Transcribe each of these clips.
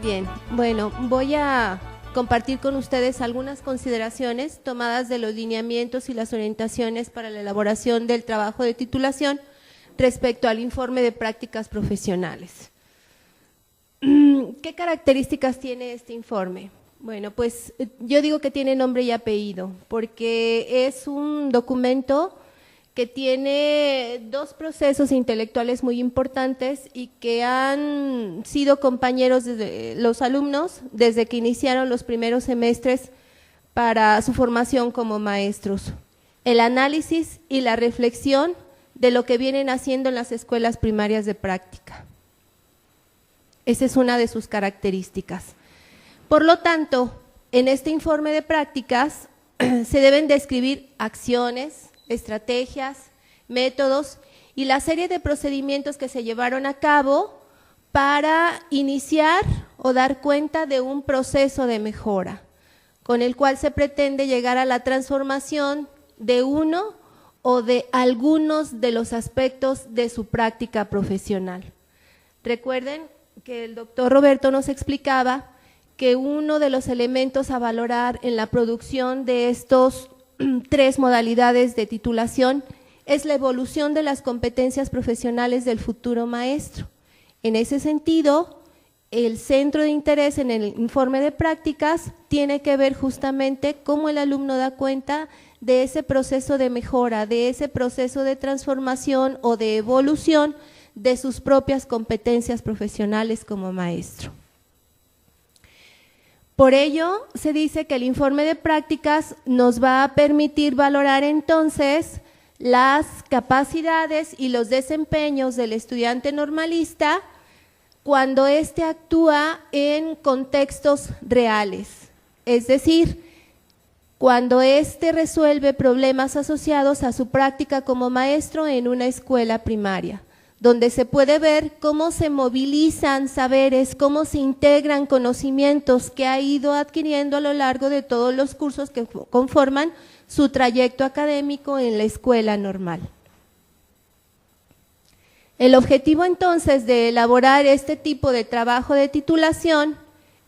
Muy bien, bueno, voy a compartir con ustedes algunas consideraciones tomadas de los lineamientos y las orientaciones para la elaboración del trabajo de titulación respecto al informe de prácticas profesionales. ¿Qué características tiene este informe? Bueno, pues yo digo que tiene nombre y apellido, porque es un documento que tiene dos procesos intelectuales muy importantes y que han sido compañeros de los alumnos desde que iniciaron los primeros semestres para su formación como maestros. El análisis y la reflexión de lo que vienen haciendo en las escuelas primarias de práctica. Esa es una de sus características. Por lo tanto, en este informe de prácticas se deben describir acciones, estrategias, métodos y la serie de procedimientos que se llevaron a cabo para iniciar o dar cuenta de un proceso de mejora, con el cual se pretende llegar a la transformación de uno o de algunos de los aspectos de su práctica profesional. Recuerden que el doctor Roberto nos explicaba que uno de los elementos a valorar en la producción de estos tres modalidades de titulación es la evolución de las competencias profesionales del futuro maestro. En ese sentido, el centro de interés en el informe de prácticas tiene que ver justamente cómo el alumno da cuenta de ese proceso de mejora, de ese proceso de transformación o de evolución de sus propias competencias profesionales como maestro. Por ello, se dice que el informe de prácticas nos va a permitir valorar entonces las capacidades y los desempeños del estudiante normalista cuando éste actúa en contextos reales, es decir, cuando éste resuelve problemas asociados a su práctica como maestro en una escuela primaria, donde se puede ver cómo se movilizan saberes, cómo se integran conocimientos que ha ido adquiriendo a lo largo de todos los cursos que conforman su trayecto académico en la escuela normal. El objetivo entonces de elaborar este tipo de trabajo de titulación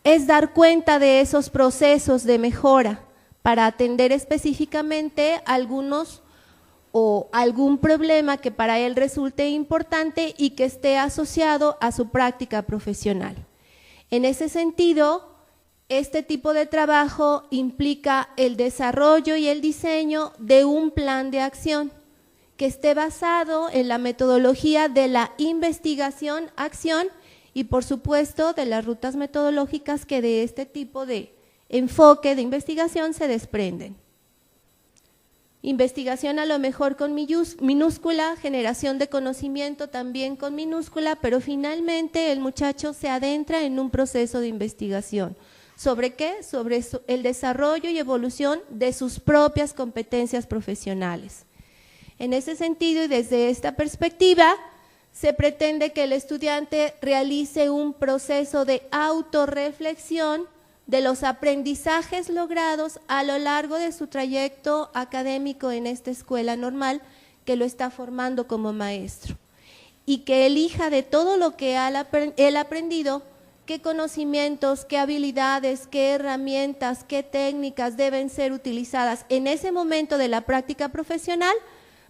es dar cuenta de esos procesos de mejora para atender específicamente algunos o algún problema que para él resulte importante y que esté asociado a su práctica profesional. En ese sentido, este tipo de trabajo implica el desarrollo y el diseño de un plan de acción que esté basado en la metodología de la investigación-acción y por supuesto de las rutas metodológicas que de este tipo de enfoque de investigación se desprenden. Investigación a lo mejor con minúscula, generación de conocimiento también con minúscula, pero finalmente el muchacho se adentra en un proceso de investigación. ¿Sobre qué? Sobre el desarrollo y evolución de sus propias competencias profesionales. En ese sentido y desde esta perspectiva, se pretende que el estudiante realice un proceso de autorreflexión de los aprendizajes logrados a lo largo de su trayecto académico en esta escuela normal que lo está formando como maestro y que elija de todo lo que él ha aprendido qué conocimientos, qué habilidades, qué herramientas, qué técnicas deben ser utilizadas en ese momento de la práctica profesional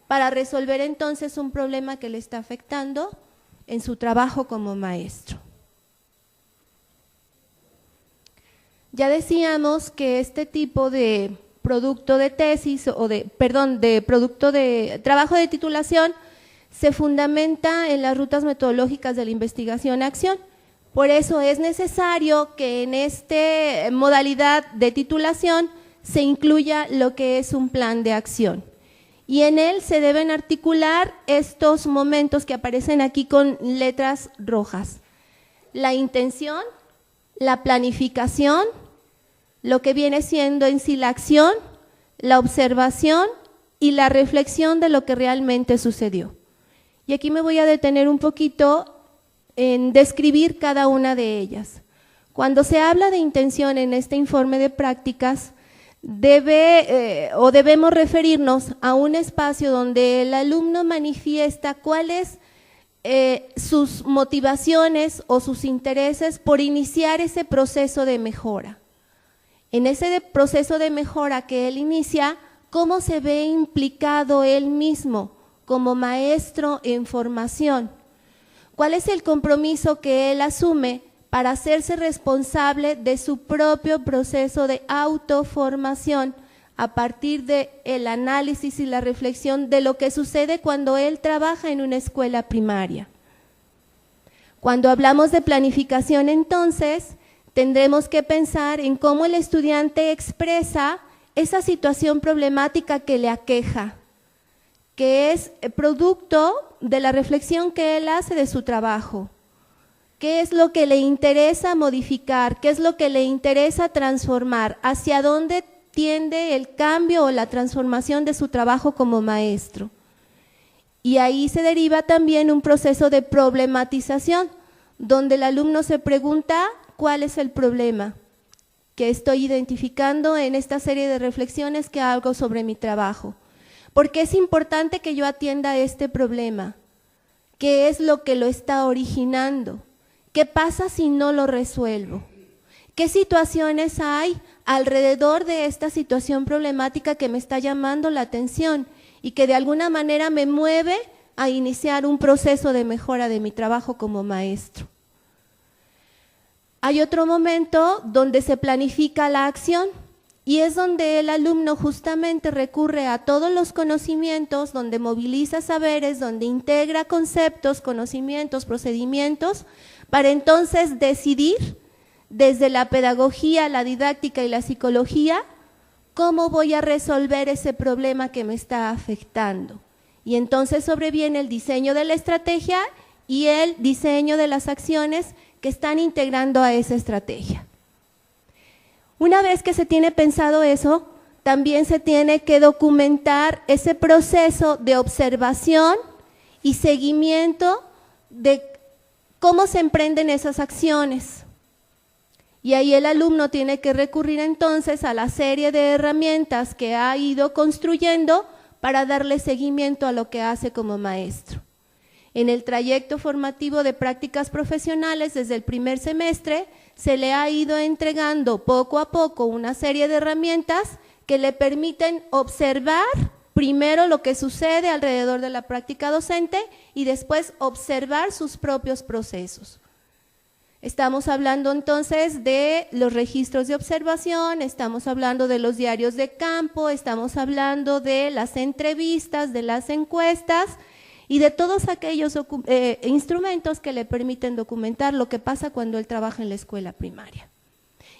para resolver entonces un problema que le está afectando en su trabajo como maestro. Ya decíamos que este tipo de producto de tesis o de producto de trabajo de titulación se fundamenta en las rutas metodológicas de la investigación-acción. Por eso es necesario que en esta modalidad de titulación se incluya lo que es un plan de acción. Y en él se deben articular estos momentos que aparecen aquí con letras rojas. La intención, la planificación, lo que viene siendo en sí la acción, la observación y la reflexión de lo que realmente sucedió. Y aquí me voy a detener un poquito en describir cada una de ellas. Cuando se habla de intención en este informe de prácticas, debemos referirnos a un espacio donde el alumno manifiesta cuál es sus motivaciones o sus intereses por iniciar ese proceso de mejora. En ese proceso de mejora que él inicia, ¿cómo se ve implicado él mismo como maestro en formación? ¿Cuál es el compromiso que él asume para hacerse responsable de su propio proceso de autoformación a partir del análisis y la reflexión de lo que sucede cuando él trabaja en una escuela primaria? Cuando hablamos de planificación, entonces, tendremos que pensar en cómo el estudiante expresa esa situación problemática que le aqueja, que es producto de la reflexión que él hace de su trabajo. ¿Qué es lo que le interesa modificar? ¿Qué es lo que le interesa transformar? ¿Hacia dónde tiende el cambio o la transformación de su trabajo como maestro? Y ahí se deriva también un proceso de problematización, donde el alumno se pregunta cuál es el problema que estoy identificando en esta serie de reflexiones que hago sobre mi trabajo. ¿Por qué es importante que yo atienda este problema? ¿Qué es lo que lo está originando? ¿Qué pasa si no lo resuelvo? ¿Qué situaciones hay alrededor de esta situación problemática que me está llamando la atención y que de alguna manera me mueve a iniciar un proceso de mejora de mi trabajo como maestro? Hay otro momento donde se planifica la acción y es donde el alumno justamente recurre a todos los conocimientos, donde moviliza saberes, donde integra conceptos, conocimientos, procedimientos, para entonces decidir desde la pedagogía, la didáctica y la psicología, cómo voy a resolver ese problema que me está afectando. Y entonces sobreviene el diseño de la estrategia y el diseño de las acciones que están integrando a esa estrategia. Una vez que se tiene pensado eso, también se tiene que documentar ese proceso de observación y seguimiento de cómo se emprenden esas acciones. Y ahí el alumno tiene que recurrir entonces a la serie de herramientas que ha ido construyendo para darle seguimiento a lo que hace como maestro. En el trayecto formativo de prácticas profesionales desde el primer semestre se le ha ido entregando poco a poco una serie de herramientas que le permiten observar primero lo que sucede alrededor de la práctica docente y después observar sus propios procesos. Estamos hablando entonces de los registros de observación, estamos hablando de los diarios de campo, estamos hablando de las entrevistas, de las encuestas y de todos aquellos instrumentos que le permiten documentar lo que pasa cuando él trabaja en la escuela primaria.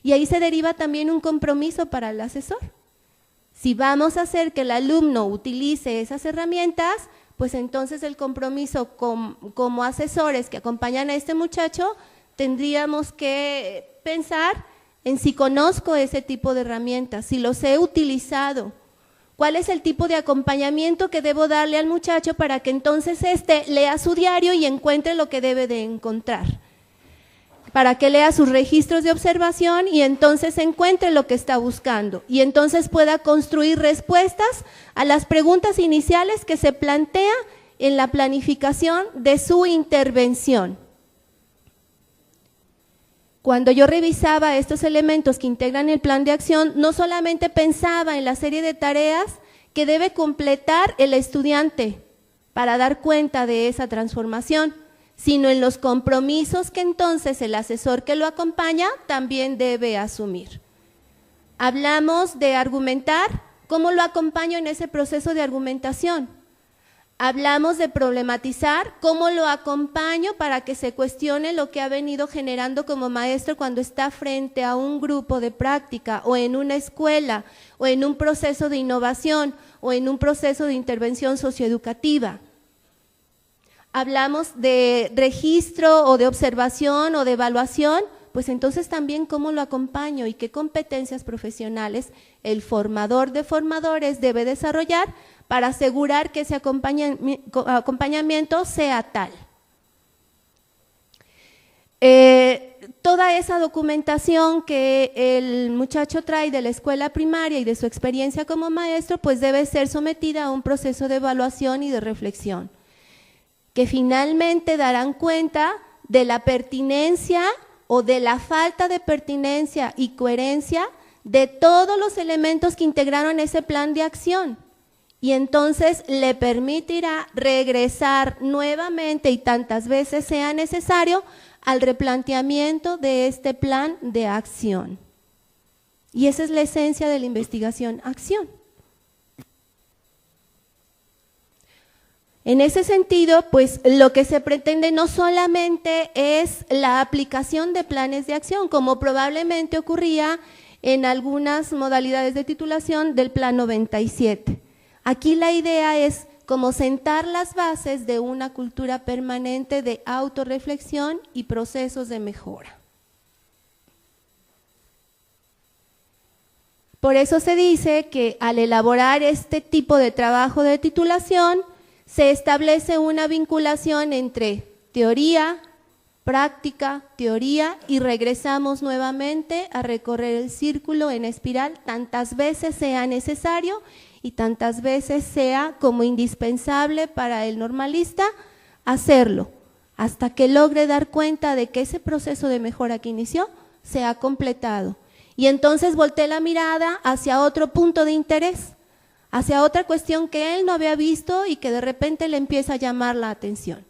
Y ahí se deriva también un compromiso para el asesor. Si vamos a hacer que el alumno utilice esas herramientas, pues entonces el compromiso como asesores que acompañan a este muchacho, tendríamos que pensar en si conozco ese tipo de herramientas, si los he utilizado, cuál es el tipo de acompañamiento que debo darle al muchacho para que entonces lea su diario y encuentre lo que debe de encontrar, para que lea sus registros de observación y entonces encuentre lo que está buscando y entonces pueda construir respuestas a las preguntas iniciales que se plantea en la planificación de su intervención. Cuando yo revisaba estos elementos que integran el plan de acción, no solamente pensaba en la serie de tareas que debe completar el estudiante para dar cuenta de esa transformación, sino en los compromisos que entonces el asesor que lo acompaña también debe asumir. Hablamos de argumentar, ¿cómo lo acompaño en ese proceso de argumentación? Hablamos de problematizar, ¿cómo lo acompaño para que se cuestione lo que ha venido generando como maestro cuando está frente a un grupo de práctica o en una escuela o en un proceso de innovación o en un proceso de intervención socioeducativa? Hablamos de registro o de observación o de evaluación, pues entonces también cómo lo acompaño y qué competencias profesionales el formador de formadores debe desarrollar para asegurar que ese acompañamiento sea tal. Toda esa documentación que el muchacho trae de la escuela primaria y de su experiencia como maestro, pues debe ser sometida a un proceso de evaluación y de reflexión. que finalmente darán cuenta de la pertinencia o de la falta de pertinencia y coherencia de todos los elementos que integraron ese plan de acción. Y entonces le permitirá regresar nuevamente y tantas veces sea necesario al replanteamiento de este plan de acción. Y esa es la esencia de la investigación-acción. En ese sentido, pues lo que se pretende no solamente es la aplicación de planes de acción, como probablemente ocurría en algunas modalidades de titulación del Plan 97. Aquí la idea es como sentar las bases de una cultura permanente de autorreflexión y procesos de mejora. Por eso se dice que al elaborar este tipo de trabajo de titulación, se establece una vinculación entre teoría, práctica, teoría, y regresamos nuevamente a recorrer el círculo en espiral tantas veces sea necesario y tantas veces sea como indispensable para el normalista hacerlo, hasta que logre dar cuenta de que ese proceso de mejora que inició se ha completado. Y entonces voltee la mirada hacia otro punto de interés, hacia otra cuestión que él no había visto y que de repente le empieza a llamar la atención.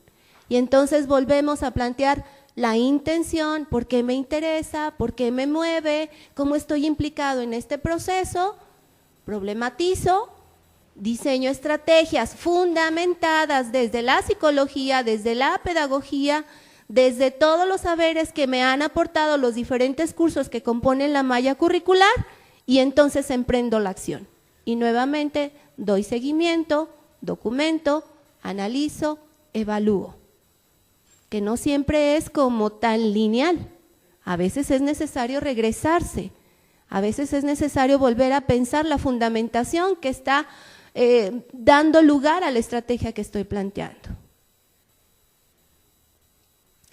Y entonces volvemos a plantear la intención, por qué me interesa, por qué me mueve, cómo estoy implicado en este proceso, problematizo, diseño estrategias fundamentadas desde la psicología, desde la pedagogía, desde todos los saberes que me han aportado los diferentes cursos que componen la malla curricular, y entonces emprendo la acción. Y nuevamente doy seguimiento, documento, analizo, evalúo. Que no siempre es como tan lineal. A veces es necesario regresarse, a veces es necesario volver a pensar la fundamentación que está dando lugar a la estrategia que estoy planteando.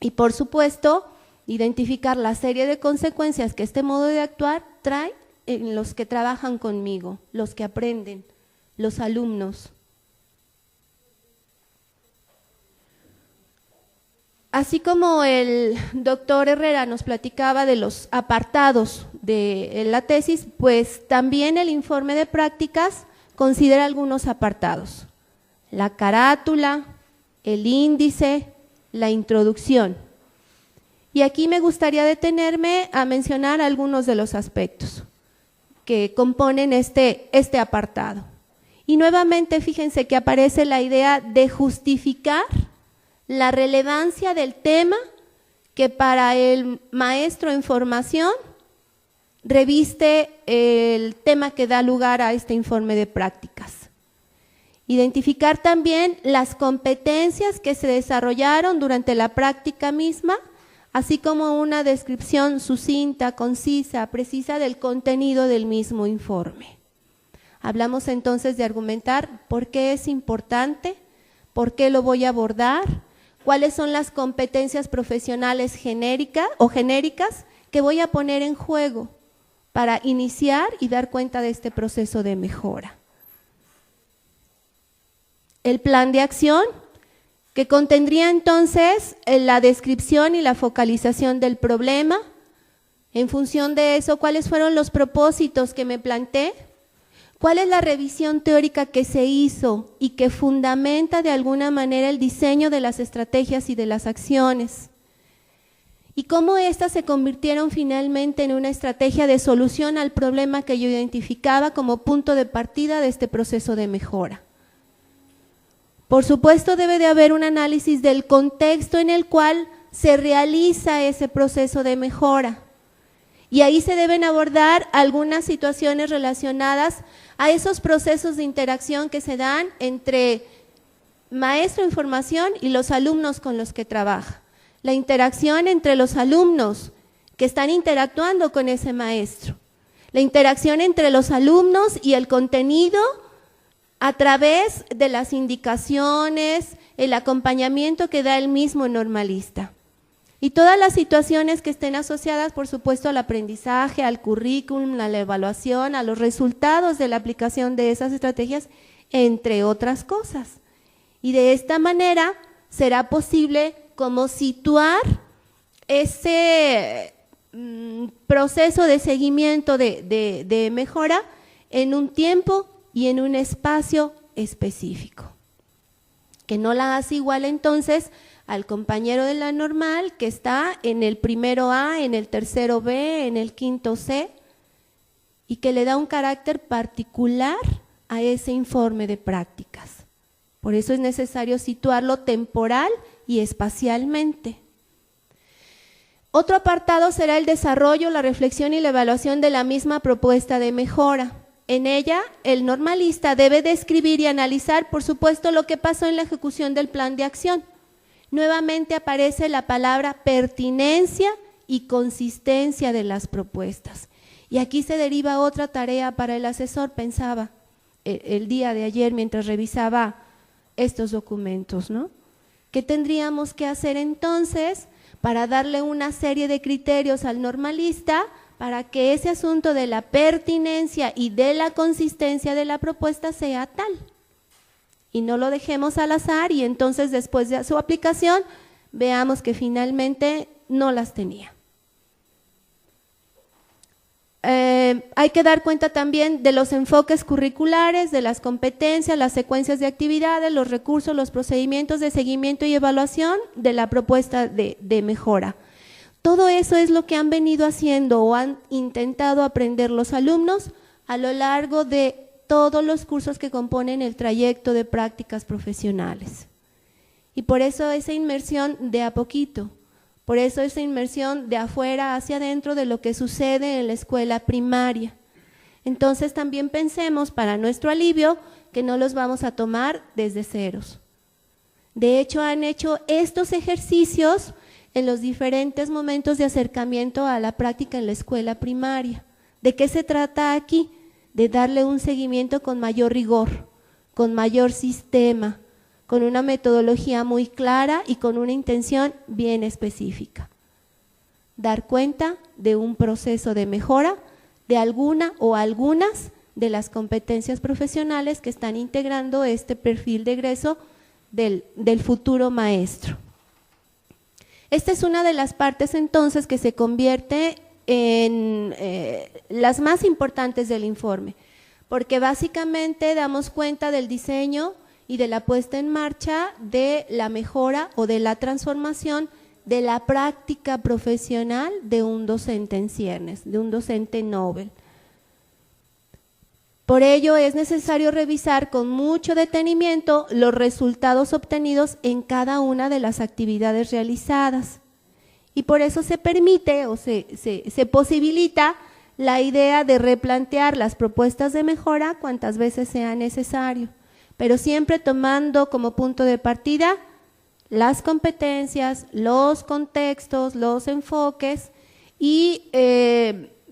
Y por supuesto, identificar la serie de consecuencias que este modo de actuar trae en los que trabajan conmigo, los que aprenden, los alumnos. Así como el doctor Herrera nos platicaba de los apartados de la tesis, pues también el informe de prácticas considera algunos apartados: la carátula, el índice, la introducción. Y aquí me gustaría detenerme a mencionar algunos de los aspectos que componen este apartado. Y nuevamente fíjense que aparece la idea de justificar la relevancia del tema que para el maestro en formación reviste el tema que da lugar a este informe de prácticas. Identificar también las competencias que se desarrollaron durante la práctica misma, así como una descripción sucinta, concisa, precisa del contenido del mismo informe. Hablamos entonces de argumentar por qué es importante, por qué lo voy a abordar, cuáles son las competencias profesionales genéricas que voy a poner en juego para iniciar y dar cuenta de este proceso de mejora. El plan de acción, que contendría entonces la descripción y la focalización del problema. En función de eso, ¿cuáles fueron los propósitos que me planteé? ¿Cuál es la revisión teórica que se hizo y que fundamenta de alguna manera el diseño de las estrategias y de las acciones? ¿Y cómo éstas se convirtieron finalmente en una estrategia de solución al problema que yo identificaba como punto de partida de este proceso de mejora? Por supuesto, debe de haber un análisis del contexto en el cual se realiza ese proceso de mejora. Y ahí se deben abordar algunas situaciones relacionadas a esos procesos de interacción que se dan entre maestro en formación y los alumnos con los que trabaja. La interacción entre los alumnos que están interactuando con ese maestro. La interacción entre los alumnos y el contenido a través de las indicaciones, el acompañamiento que da el mismo normalista. Y todas las situaciones que estén asociadas, por supuesto, al aprendizaje, al currículum, a la evaluación, a los resultados de la aplicación de esas estrategias, entre otras cosas. Y de esta manera será posible como situar ese proceso de seguimiento de mejora en un tiempo y en un espacio específico. Que no la hace igual entonces al compañero de la normal que está en el primero A, en el tercero B, en el quinto C, y que le da un carácter particular a ese informe de prácticas. Por eso es necesario situarlo temporal y espacialmente. Otro apartado será el desarrollo, la reflexión y la evaluación de la misma propuesta de mejora. En ella, el normalista debe describir y analizar, por supuesto, lo que pasó en la ejecución del plan de acción. Nuevamente aparece la palabra pertinencia y consistencia de las propuestas. Y aquí se deriva otra tarea para el asesor, pensaba el día de ayer mientras revisaba estos documentos, ¿no? ¿Qué tendríamos que hacer entonces para darle una serie de criterios al normalista para que ese asunto de la pertinencia y de la consistencia de la propuesta sea tal? Y no lo dejemos al azar y entonces después de su aplicación veamos que finalmente no las tenía. Hay que dar cuenta también de los enfoques curriculares, de las competencias, las secuencias de actividades, los recursos, los procedimientos de seguimiento y evaluación de la propuesta de mejora. Todo eso es lo que han venido haciendo o han intentado aprender los alumnos a lo largo de todos los cursos que componen el trayecto de prácticas profesionales. Y por eso esa inmersión de a poquito, por eso esa inmersión de afuera hacia adentro de lo que sucede en la escuela primaria. Entonces también pensemos, para nuestro alivio, que no los vamos a tomar desde ceros. De hecho, han hecho estos ejercicios en los diferentes momentos de acercamiento a la práctica en la escuela primaria. ¿De qué se trata aquí? De darle un seguimiento con mayor rigor, con mayor sistema, con una metodología muy clara y con una intención bien específica. Dar cuenta de un proceso de mejora de alguna o algunas de las competencias profesionales que están integrando este perfil de egreso del futuro maestro. Esta es una de las partes entonces que se convierte en las más importantes del informe, porque básicamente damos cuenta del diseño y de la puesta en marcha de la mejora o de la transformación de la práctica profesional de un docente en ciernes, de un docente Nobel. Por ello es necesario revisar con mucho detenimiento los resultados obtenidos en cada una de las actividades realizadas. Y por eso se permite o se posibilita la idea de replantear las propuestas de mejora cuantas veces sea necesario, pero siempre tomando como punto de partida las competencias, los contextos, los enfoques y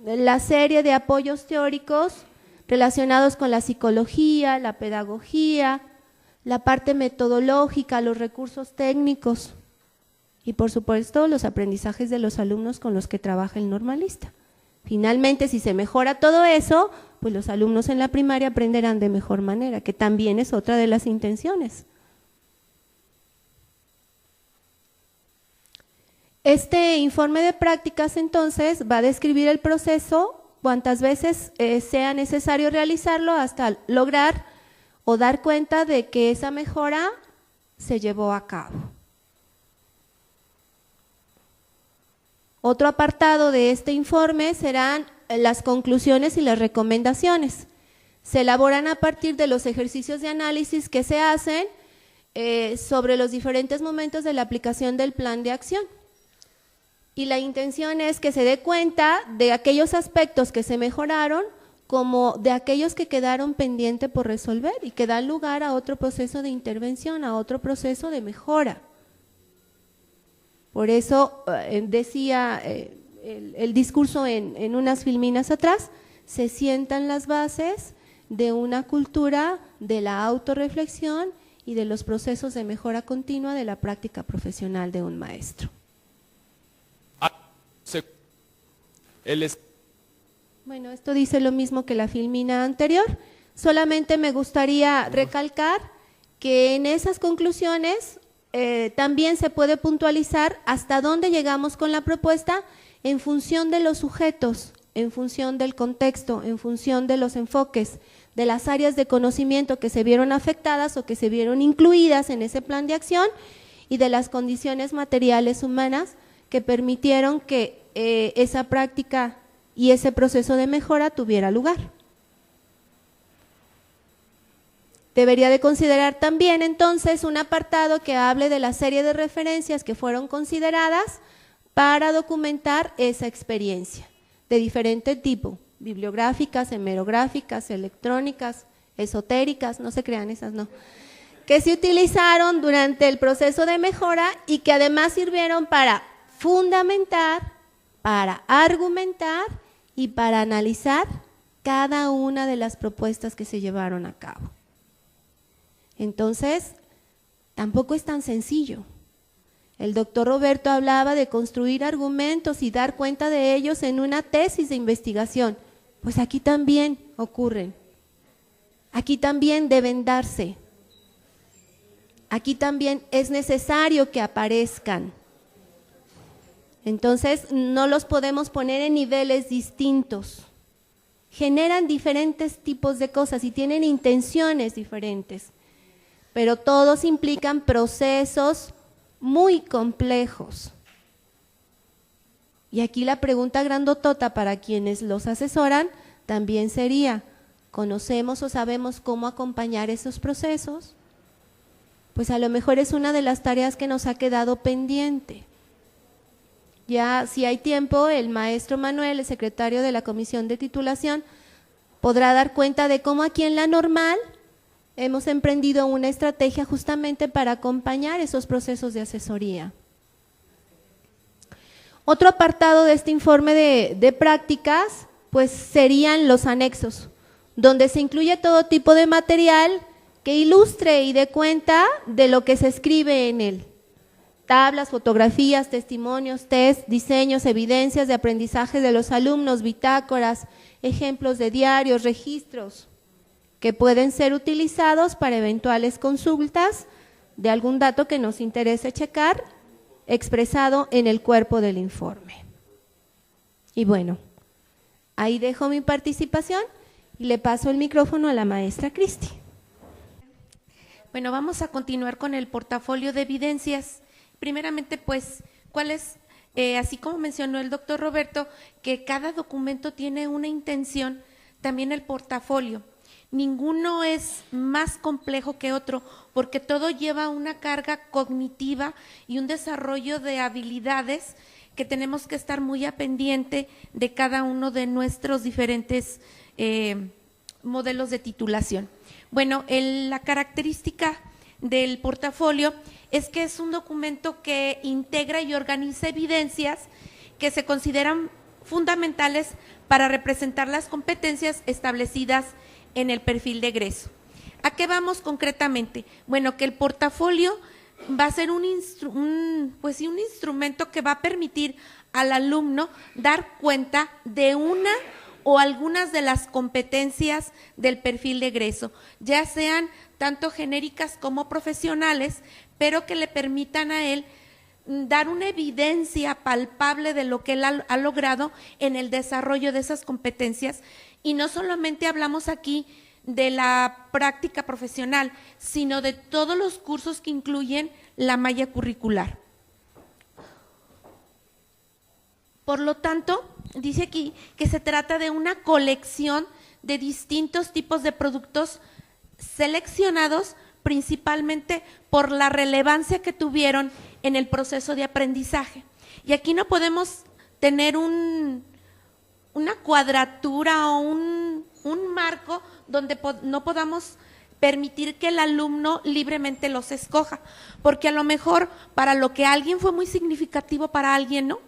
la serie de apoyos teóricos relacionados con la psicología, la pedagogía, la parte metodológica, los recursos técnicos y por supuesto los aprendizajes de los alumnos con los que trabaja el normalista. Finalmente, si se mejora todo eso, pues los alumnos en la primaria aprenderán de mejor manera, que también es otra de las intenciones. Este informe de prácticas entonces va a describir el proceso cuantas veces sea necesario realizarlo hasta lograr o dar cuenta de que esa mejora se llevó a cabo. Otro apartado de este informe serán las conclusiones y las recomendaciones. Se elaboran a partir de los ejercicios de análisis que se hacen sobre los diferentes momentos de la aplicación del plan de acción. Y la intención es que se dé cuenta de aquellos aspectos que se mejoraron como de aquellos que quedaron pendientes por resolver y que dan lugar a otro proceso de intervención, a otro proceso de mejora. Por eso decía el discurso en unas filminas atrás, se sientan las bases de una cultura de la autorreflexión y de los procesos de mejora continua de la práctica profesional de un maestro. Bueno, esto dice lo mismo que la filmina anterior, solamente me gustaría recalcar que en esas conclusiones también se puede puntualizar hasta dónde llegamos con la propuesta en función de los sujetos, en función del contexto, en función de los enfoques, de las áreas de conocimiento que se vieron afectadas o que se vieron incluidas en ese plan de acción y de las condiciones materiales humanas que permitieron que esa práctica y ese proceso de mejora tuviera lugar. Debería de considerar también entonces un apartado que hable de la serie de referencias que fueron consideradas para documentar esa experiencia de diferente tipo, bibliográficas, hemerográficas, electrónicas, esotéricas, no se crean esas, no, que se utilizaron durante el proceso de mejora y que además sirvieron para fundamentar, para argumentar y para analizar cada una de las propuestas que se llevaron a cabo. Entonces, tampoco es tan sencillo. El doctor Roberto hablaba de construir argumentos y dar cuenta de ellos en una tesis de investigación. Pues aquí también ocurren. Aquí también deben darse. Aquí también es necesario que aparezcan. Entonces, no los podemos poner en niveles distintos. Generan diferentes tipos de cosas y tienen intenciones diferentes, pero todos implican procesos muy complejos. Y aquí la pregunta grandotota para quienes los asesoran también sería, ¿conocemos o sabemos cómo acompañar esos procesos? Pues a lo mejor es una de las tareas que nos ha quedado pendiente. Ya si hay tiempo, el maestro Manuel, el secretario de la Comisión de Titulación, podrá dar cuenta de cómo aquí en la normal hemos emprendido una estrategia justamente para acompañar esos procesos de asesoría. Otro apartado de este informe de prácticas, pues serían los anexos, donde se incluye todo tipo de material que ilustre y dé cuenta de lo que se escribe en él. Tablas, fotografías, testimonios, test, diseños, evidencias de aprendizaje de los alumnos, bitácoras, ejemplos de diarios, registros, que pueden ser utilizados para eventuales consultas de algún dato que nos interese checar, expresado en el cuerpo del informe. Y bueno, ahí dejo mi participación y le paso el micrófono a la maestra Cristi. Bueno, vamos a continuar con el portafolio de evidencias. Primeramente, pues, ¿cuál es? Así como mencionó el doctor Roberto, que cada documento tiene una intención, también el portafolio. Ninguno es más complejo que otro, porque todo lleva una carga cognitiva y un desarrollo de habilidades que tenemos que estar muy a pendiente de cada uno de nuestros diferentes modelos de titulación. Bueno, la característica del portafolio es que es un documento que integra y organiza evidencias que se consideran fundamentales para representar las competencias establecidas en el perfil de egreso. ¿A qué vamos concretamente? Bueno, que el portafolio va a ser un instrumento que va a permitir al alumno dar cuenta de una o algunas de las competencias del perfil de egreso, ya sean tanto genéricas como profesionales, pero que le permitan a él dar una evidencia palpable de lo que él ha logrado en el desarrollo de esas competencias. Y no solamente hablamos aquí de la práctica profesional, sino de todos los cursos que incluyen la malla curricular. Por lo tanto, dice aquí que se trata de una colección de distintos tipos de productos seleccionados principalmente por la relevancia que tuvieron en el proceso de aprendizaje. Y aquí no podemos tener una cuadratura o un marco donde no podamos permitir que el alumno libremente los escoja, porque a lo mejor para lo que alguien fue muy significativo, para alguien no,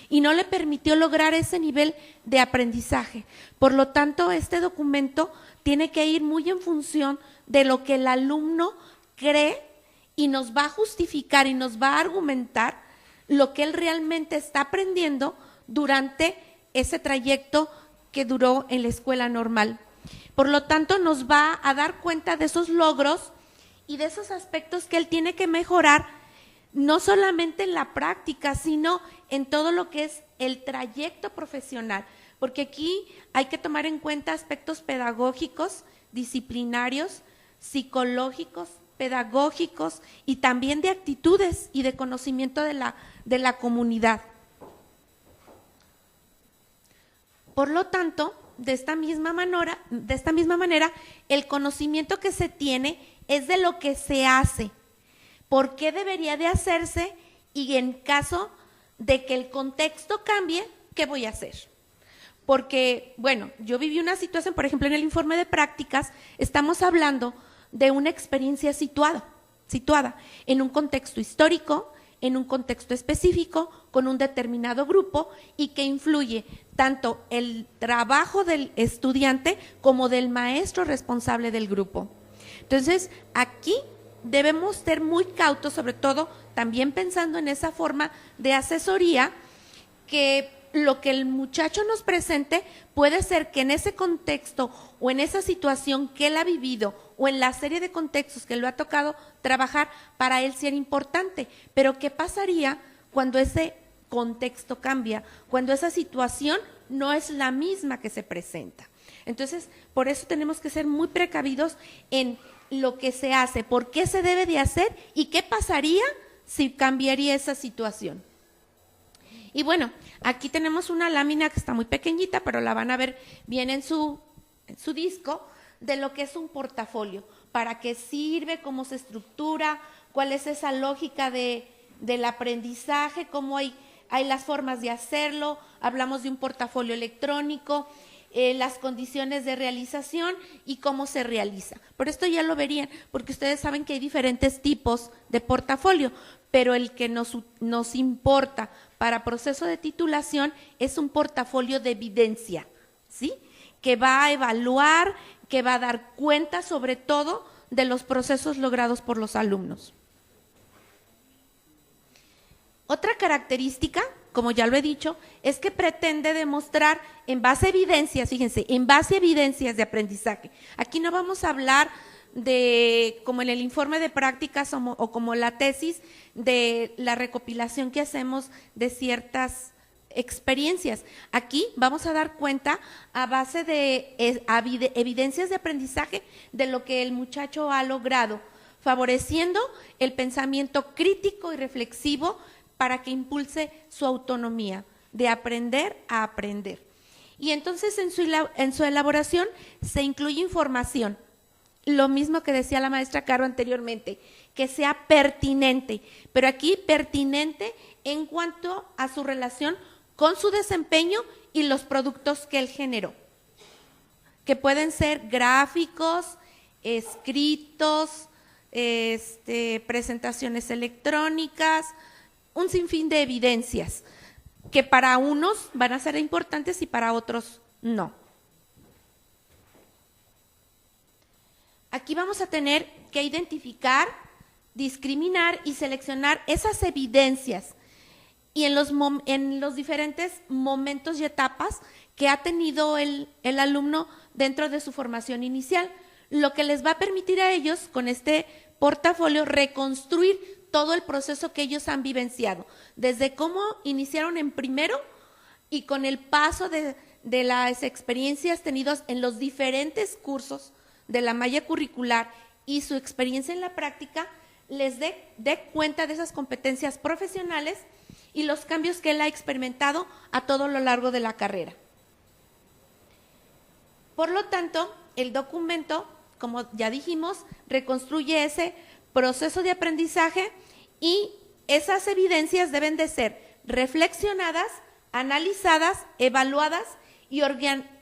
y no le permitió lograr ese nivel de aprendizaje. Por lo tanto, este documento tiene que ir muy en función de lo que el alumno cree y nos va a justificar y nos va a argumentar lo que él realmente está aprendiendo durante ese trayecto que duró en la escuela normal. Por lo tanto, nos va a dar cuenta de esos logros y de esos aspectos que él tiene que mejorar no solamente en la práctica, sino en todo lo que es el trayecto profesional, porque aquí hay que tomar en cuenta aspectos pedagógicos, disciplinarios, psicológicos, pedagógicos y también de actitudes y de conocimiento de la comunidad. Por lo tanto, de esta misma manera, el conocimiento que se tiene es de lo que se hace, por qué debería de hacerse y en caso de que el contexto cambie, ¿qué voy a hacer? Porque, bueno, yo viví una situación, por ejemplo, en el informe de prácticas, estamos hablando de una experiencia situada en un contexto histórico, en un contexto específico, con un determinado grupo y que influye tanto el trabajo del estudiante como del maestro responsable del grupo. Entonces, aquí debemos ser muy cautos, sobre todo también pensando en esa forma de asesoría, que lo que el muchacho nos presente puede ser que en ese contexto o en esa situación que él ha vivido o en la serie de contextos que lo ha tocado trabajar, para él sea importante. Pero ¿qué pasaría cuando ese contexto cambia? Cuando esa situación no es la misma que se presenta. Entonces, por eso tenemos que ser muy precavidos en lo que se hace, por qué se debe de hacer y qué pasaría si cambiaría esa situación. Y bueno, aquí tenemos una lámina que está muy pequeñita, pero la van a ver bien en su disco, de lo que es un portafolio, para qué sirve, cómo se estructura, cuál es esa lógica del aprendizaje, cómo hay las formas de hacerlo, hablamos de un portafolio electrónico, las condiciones de realización y cómo se realiza. Pero esto ya lo verían, porque ustedes saben que hay diferentes tipos de portafolio, pero el que nos importa para proceso de titulación es un portafolio de evidencia, ¿sí? Que va a evaluar, que va a dar cuenta sobre todo de los procesos logrados por los alumnos. Otra característica, como ya lo he dicho, es que pretende demostrar en base a evidencias, fíjense, en base a evidencias de aprendizaje. Aquí no vamos a hablar de, como en el informe de prácticas o como la tesis, de la recopilación que hacemos de ciertas experiencias. Aquí vamos a dar cuenta a base de evidencias de aprendizaje de lo que el muchacho ha logrado, favoreciendo el pensamiento crítico y reflexivo para que impulse su autonomía de aprender a aprender. Y entonces en su elaboración se incluye información, lo mismo que decía la maestra Caro anteriormente, que sea pertinente, pero aquí pertinente en cuanto a su relación con su desempeño y los productos que él generó, que pueden ser gráficos, escritos, presentaciones electrónicas, un sinfín de evidencias que para unos van a ser importantes y para otros no. Aquí vamos a tener que identificar, discriminar y seleccionar esas evidencias y en los diferentes momentos y etapas que ha tenido el alumno dentro de su formación inicial, lo que les va a permitir a ellos con este portafolio reconstruir todo el proceso que ellos han vivenciado, desde cómo iniciaron en primero y con el paso de las experiencias tenidas en los diferentes cursos de la malla curricular y su experiencia en la práctica, les dé cuenta de esas competencias profesionales y los cambios que él ha experimentado a todo lo largo de la carrera. Por lo tanto, el documento, como ya dijimos, reconstruye ese proceso de aprendizaje y esas evidencias deben de ser reflexionadas, analizadas, evaluadas y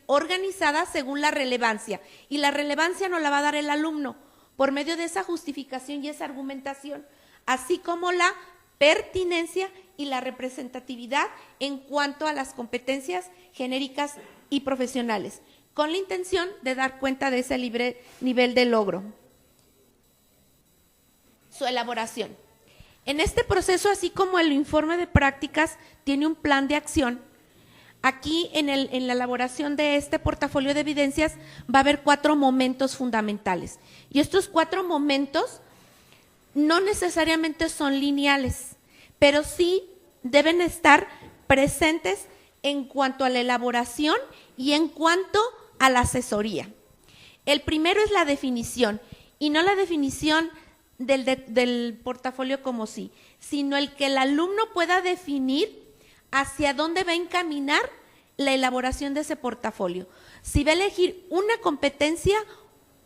organizadas según la relevancia. Y la relevancia nos la va a dar el alumno por medio de esa justificación y esa argumentación, así como la pertinencia y la representatividad en cuanto a las competencias genéricas y profesionales, con la intención de dar cuenta de ese nivel de logro. Su elaboración. En este proceso, así como el informe de prácticas tiene un plan de acción, aquí en la elaboración de este portafolio de evidencias va a haber 4 momentos fundamentales. Y estos 4 momentos no necesariamente son lineales, pero sí deben estar presentes en cuanto a la elaboración y en cuanto a la asesoría. El primero es la definición, y no la definición del portafolio como sí, sino el que el alumno pueda definir hacia dónde va a encaminar la elaboración de ese portafolio. Si va a elegir una competencia,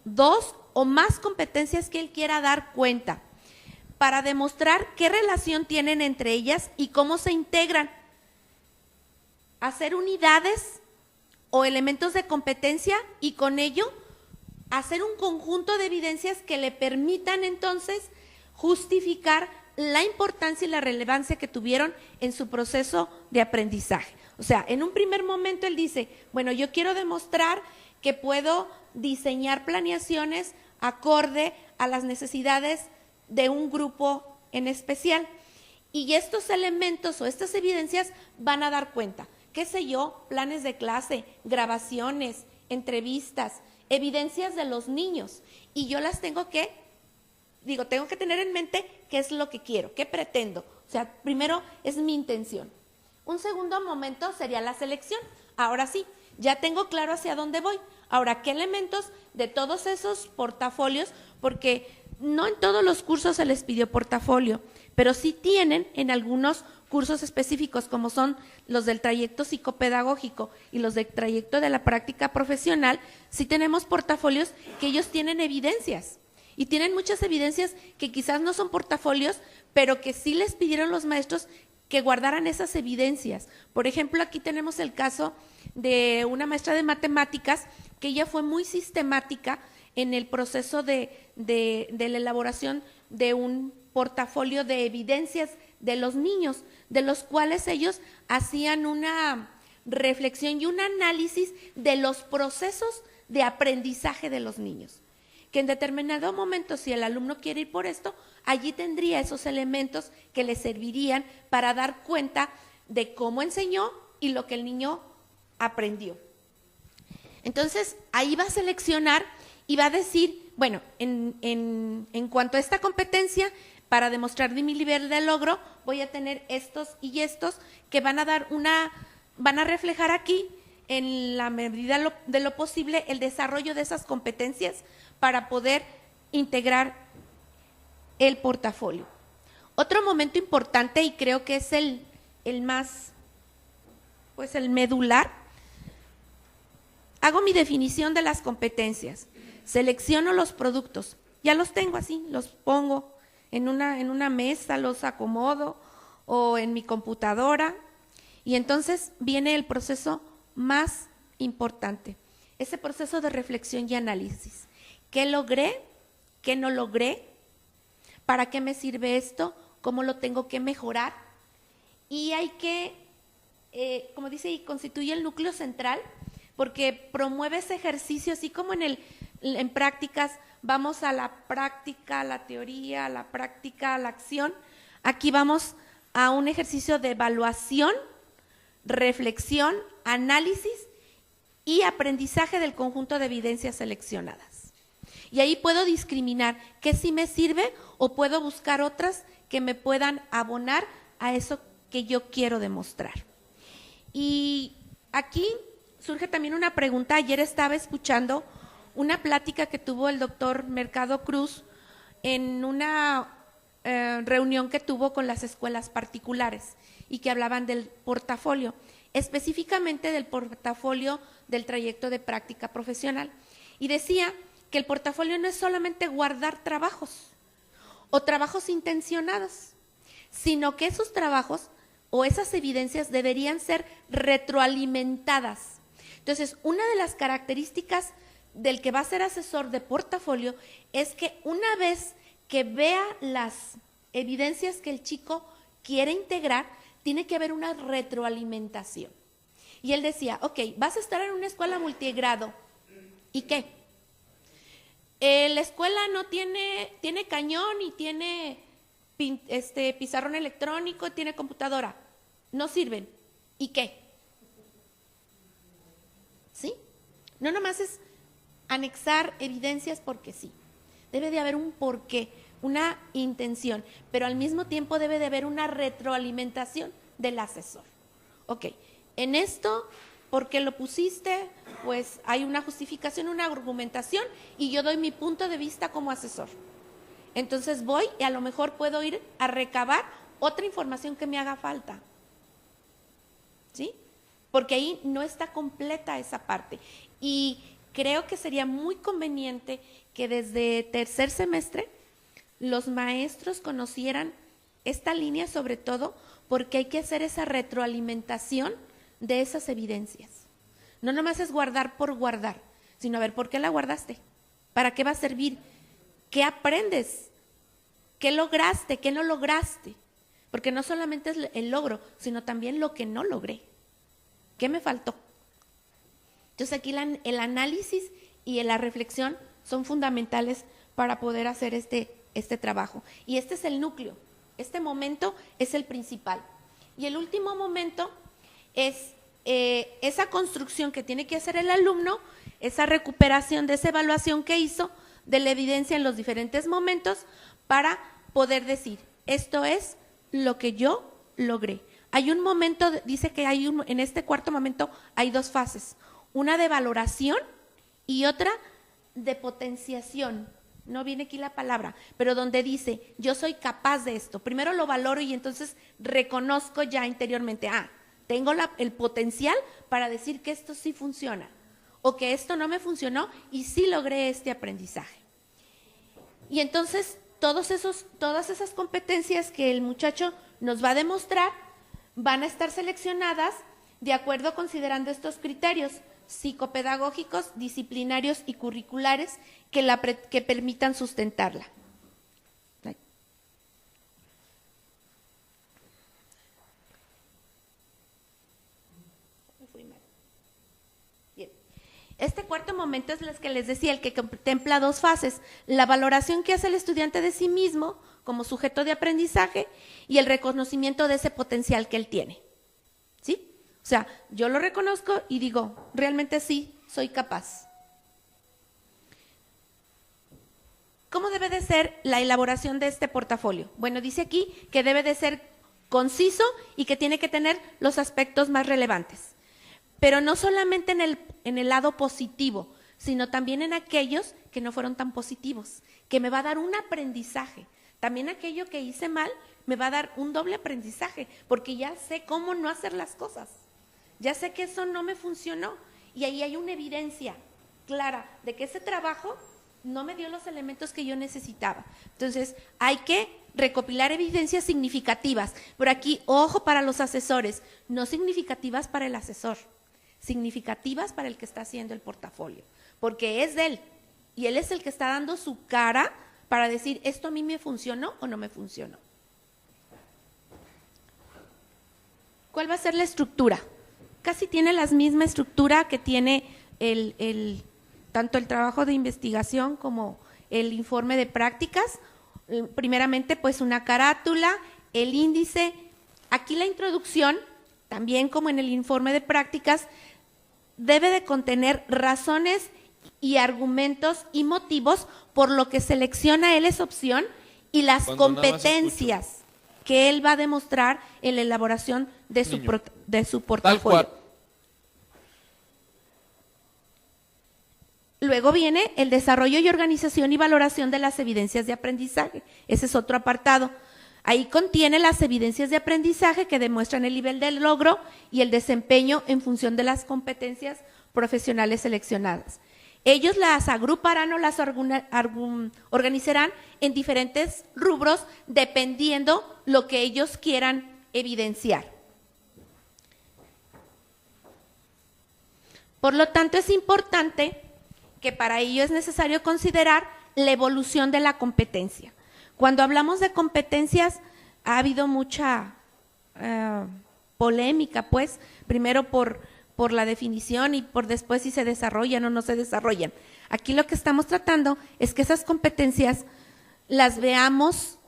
2 o más competencias que él quiera dar cuenta, para demostrar qué relación tienen entre ellas y cómo se integran. Hacer unidades o elementos de competencia y con ello hacer un conjunto de evidencias que le permitan entonces justificar la importancia y la relevancia que tuvieron en su proceso de aprendizaje. O sea, en un primer momento él dice, bueno, yo quiero demostrar que puedo diseñar planeaciones acorde a las necesidades de un grupo en especial. Y estos elementos o estas evidencias van a dar cuenta, qué sé yo, planes de clase, grabaciones, entrevistas, evidencias de los niños. Y yo las tengo que tener en mente qué es lo que quiero, qué pretendo. O sea, primero es mi intención. Un segundo momento sería la selección. Ahora sí, ya tengo claro hacia dónde voy. Ahora, ¿qué elementos de todos esos portafolios? Porque no en todos los cursos se les pidió portafolio, pero sí tienen en algunos cursos específicos, como son los del trayecto psicopedagógico y los del trayecto de la práctica profesional, sí tenemos portafolios que ellos tienen evidencias. Y tienen muchas evidencias que quizás no son portafolios, pero que sí les pidieron los maestros que guardaran esas evidencias. Por ejemplo, aquí tenemos el caso de una maestra de matemáticas que ella fue muy sistemática en el proceso de la elaboración de un portafolio de evidencias de los niños, de los cuales ellos hacían una reflexión y un análisis de los procesos de aprendizaje de los niños. Que en determinado momento, si el alumno quiere ir por esto, allí tendría esos elementos que le servirían para dar cuenta de cómo enseñó y lo que el niño aprendió. Entonces, ahí va a seleccionar y va a decir, bueno, en cuanto a esta competencia, para demostrar mi nivel de logro, voy a tener estos y estos que van a reflejar aquí, en la medida de lo posible, el desarrollo de esas competencias para poder integrar el portafolio. Otro momento importante, y creo que es el más, pues el medular, hago mi definición de las competencias, selecciono los productos, ya los tengo así, los pongo en una mesa, los acomodo o en mi computadora, y entonces viene el proceso más importante, ese proceso de reflexión y análisis. ¿Qué logré? ¿Qué no logré? ¿Para qué me sirve esto? ¿Cómo lo tengo que mejorar? Y hay que, como dice, y constituye el núcleo central, porque promueve ese ejercicio, así como en prácticas, vamos a la práctica, a la teoría, a la práctica, a la acción. Aquí vamos a un ejercicio de evaluación, reflexión, análisis y aprendizaje del conjunto de evidencias seleccionadas. Y ahí puedo discriminar qué sí me sirve o puedo buscar otras que me puedan abonar a eso que yo quiero demostrar. Y aquí surge también una pregunta. Ayer estaba escuchando una plática que tuvo el doctor Mercado Cruz en una reunión que tuvo con las escuelas particulares y que hablaban del portafolio, específicamente del portafolio del trayecto de práctica profesional. Y decía que el portafolio no es solamente guardar trabajos o trabajos intencionados, sino que esos trabajos o esas evidencias deberían ser retroalimentadas. Entonces, una de las características del que va a ser asesor de portafolio es que una vez que vea las evidencias que el chico quiere integrar, tiene que haber una retroalimentación. Y él decía, ok, vas a estar en una escuela multigrado, ¿y qué? La escuela no tiene cañón y tiene pizarrón electrónico, tiene computadora, no sirven, ¿y qué? ¿Sí? No nomás es anexar evidencias porque sí, debe de haber un porqué, una intención, pero al mismo tiempo debe de haber una retroalimentación del asesor. Ok, en esto, ¿por qué lo pusiste? Pues hay una justificación, una argumentación, y yo doy mi punto de vista como asesor. Entonces voy y a lo mejor puedo ir a recabar otra información que me haga falta. ¿Sí? Porque ahí no está completa esa parte. Y creo que sería muy conveniente que desde tercer semestre los maestros conocieran esta línea, sobre todo porque hay que hacer esa retroalimentación de esas evidencias. No nomás es guardar por guardar, sino a ver, ¿por qué la guardaste? ¿Para qué va a servir? ¿Qué aprendes? ¿Qué lograste? ¿Qué no lograste? Porque no solamente es el logro, sino también lo que no logré. ¿Qué me faltó? Entonces aquí el análisis y la reflexión son fundamentales para poder hacer este trabajo. Y este es el núcleo, este momento es el principal. Y el último momento es esa construcción que tiene que hacer el alumno, esa recuperación de esa evaluación que hizo, de la evidencia en los diferentes momentos, para poder decir, esto es lo que yo logré. Hay un momento, dice que en este cuarto momento hay dos fases, una de valoración y otra de potenciación. No viene aquí la palabra, pero donde dice, yo soy capaz de esto. Primero lo valoro y entonces reconozco ya interiormente, tengo el potencial para decir que esto sí funciona o que esto no me funcionó y sí logré este aprendizaje. Y entonces todas esas competencias que el muchacho nos va a demostrar van a estar seleccionadas de acuerdo considerando estos criterios psicopedagógicos, disciplinarios y curriculares que permitan sustentarla. Bien. Este cuarto momento es el que les decía, el que contempla dos fases: la valoración que hace el estudiante de sí mismo como sujeto de aprendizaje y el reconocimiento de ese potencial que él tiene. ¿Sí? O sea, yo lo reconozco y digo, realmente sí, soy capaz. ¿Cómo debe de ser la elaboración de este portafolio? Bueno, dice aquí que debe de ser conciso y que tiene que tener los aspectos más relevantes. Pero no solamente en el lado positivo, sino también en aquellos que no fueron tan positivos, que me va a dar un aprendizaje. También aquello que hice mal me va a dar un doble aprendizaje, porque ya sé cómo no hacer las cosas. Ya sé que eso no me funcionó y ahí hay una evidencia clara de que ese trabajo no me dio los elementos que yo necesitaba. Entonces, hay que recopilar evidencias significativas. Por aquí, ojo para los asesores, no significativas para el asesor, significativas para el que está haciendo el portafolio, porque es de él y él es el que está dando su cara para decir, ¿esto a mí me funcionó o no me funcionó? ¿Cuál va a ser la estructura? Casi tiene la misma estructura que tiene tanto el trabajo de investigación como el informe de prácticas. Primeramente, pues una carátula, el índice. Aquí la introducción, también como en el informe de prácticas, debe de contener razones y argumentos y motivos por lo que selecciona él esa opción y las competencias que él va a demostrar en la elaboración de su portafolio. Luego viene el desarrollo y organización y valoración de las evidencias de aprendizaje. Ese es otro apartado. Ahí contiene las evidencias de aprendizaje que demuestran el nivel del logro y el desempeño en función de las competencias profesionales seleccionadas. Ellos las agruparán o las organizarán en diferentes rubros dependiendo lo que ellos quieran evidenciar. Por lo tanto, es importante que para ello es necesario considerar la evolución de la competencia. Cuando hablamos de competencias, ha habido mucha polémica, pues, primero por la definición y por después si se desarrollan o no se desarrollan. Aquí lo que estamos tratando es que esas competencias las veamos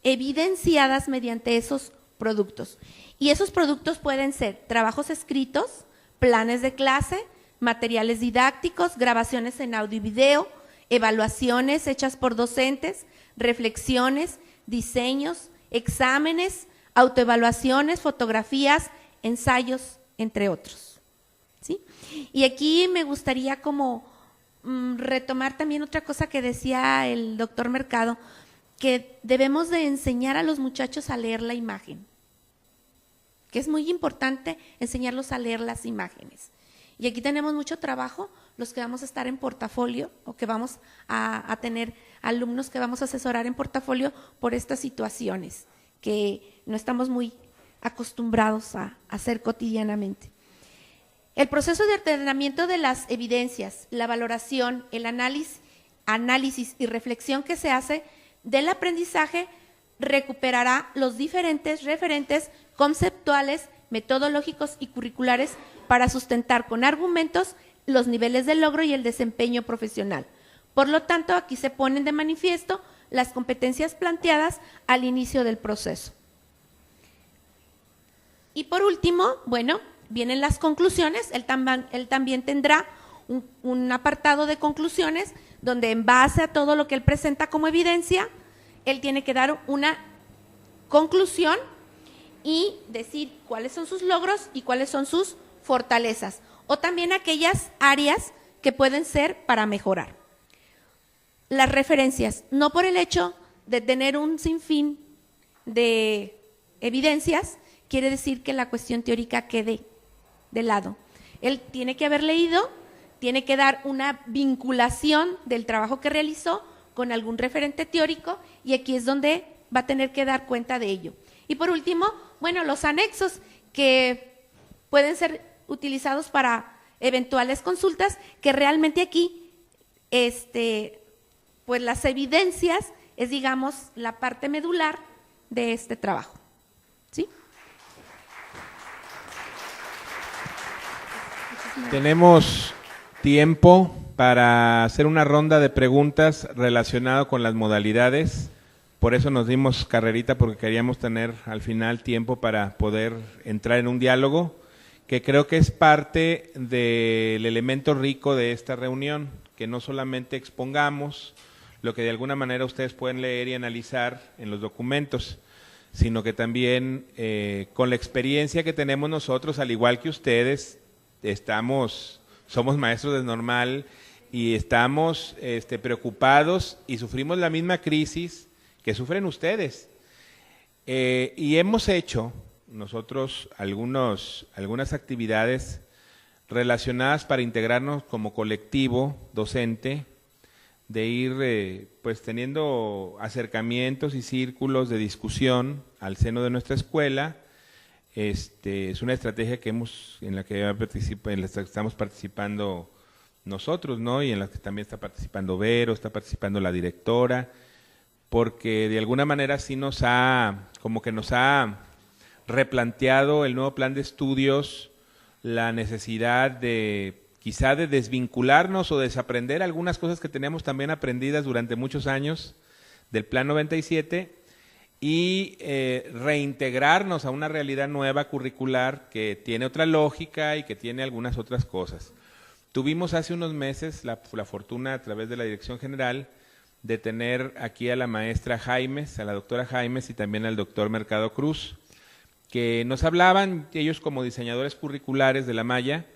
evidenciadas mediante esos productos. Y esos productos pueden ser trabajos escritos, planes de clase, materiales didácticos, grabaciones en audio y video, evaluaciones hechas por docentes, reflexiones, diseños, exámenes, autoevaluaciones, fotografías, ensayos, entre otros. ¿Sí? Y aquí me gustaría como retomar también otra cosa que decía el doctor Mercado, que debemos de enseñar a los muchachos a leer la imagen, que es muy importante enseñarlos a leer las imágenes. Y aquí tenemos mucho trabajo, los que vamos a estar en portafolio o que vamos a tener alumnos que vamos a asesorar en portafolio por estas situaciones que no estamos muy acostumbrados a hacer cotidianamente. El proceso de ordenamiento de las evidencias, la valoración, el análisis y reflexión que se hace del aprendizaje recuperará los diferentes referentes conceptuales, metodológicos y curriculares para sustentar con argumentos los niveles de logro y el desempeño profesional. Por lo tanto, aquí se ponen de manifiesto las competencias planteadas al inicio del proceso. Y por último, bueno, vienen las conclusiones. Él también tendrá un apartado de conclusiones donde en base a todo lo que él presenta como evidencia, él tiene que dar una conclusión y decir cuáles son sus logros y cuáles son sus fortalezas, o también aquellas áreas que pueden ser para mejorar. Las referencias, no por el hecho de tener un sinfín de evidencias, quiere decir que la cuestión teórica quede de lado. Él tiene que haber leído, tiene que dar una vinculación del trabajo que realizó con algún referente teórico y aquí es donde va a tener que dar cuenta de ello. Y por último, bueno, los anexos que pueden ser utilizados para eventuales consultas, que realmente aquí, pues las evidencias es, digamos, la parte medular de este trabajo. ¿Sí? Tenemos tiempo para hacer una ronda de preguntas relacionado con las modalidades. Por eso nos dimos carrerita, porque queríamos tener al final tiempo para poder entrar en un diálogo, que creo que es parte del elemento rico de esta reunión, que no solamente expongamos lo que de alguna manera ustedes pueden leer y analizar en los documentos, sino que también con la experiencia que tenemos nosotros, al igual que ustedes, somos maestros de normal y estamos preocupados y sufrimos la misma crisis que sufren ustedes. Y hemos hecho nosotros algunas actividades relacionadas para integrarnos como colectivo docente, de ir pues teniendo acercamientos y círculos de discusión al seno de nuestra escuela. Es una estrategia que en la que estamos participando nosotros, ¿no? Y en la que también está participando Vero, está participando la directora, porque de alguna manera sí nos ha replanteado el nuevo plan de estudios la necesidad de quizá de desvincularnos o desaprender algunas cosas que teníamos también aprendidas durante muchos años del Plan 97 y reintegrarnos a una realidad nueva curricular que tiene otra lógica y que tiene algunas otras cosas. Tuvimos hace unos meses la fortuna a través de la Dirección General de tener aquí a la maestra Jaimes, a la doctora Jaimes y también al doctor Mercado Cruz, que nos hablaban, ellos como diseñadores curriculares de la Maya,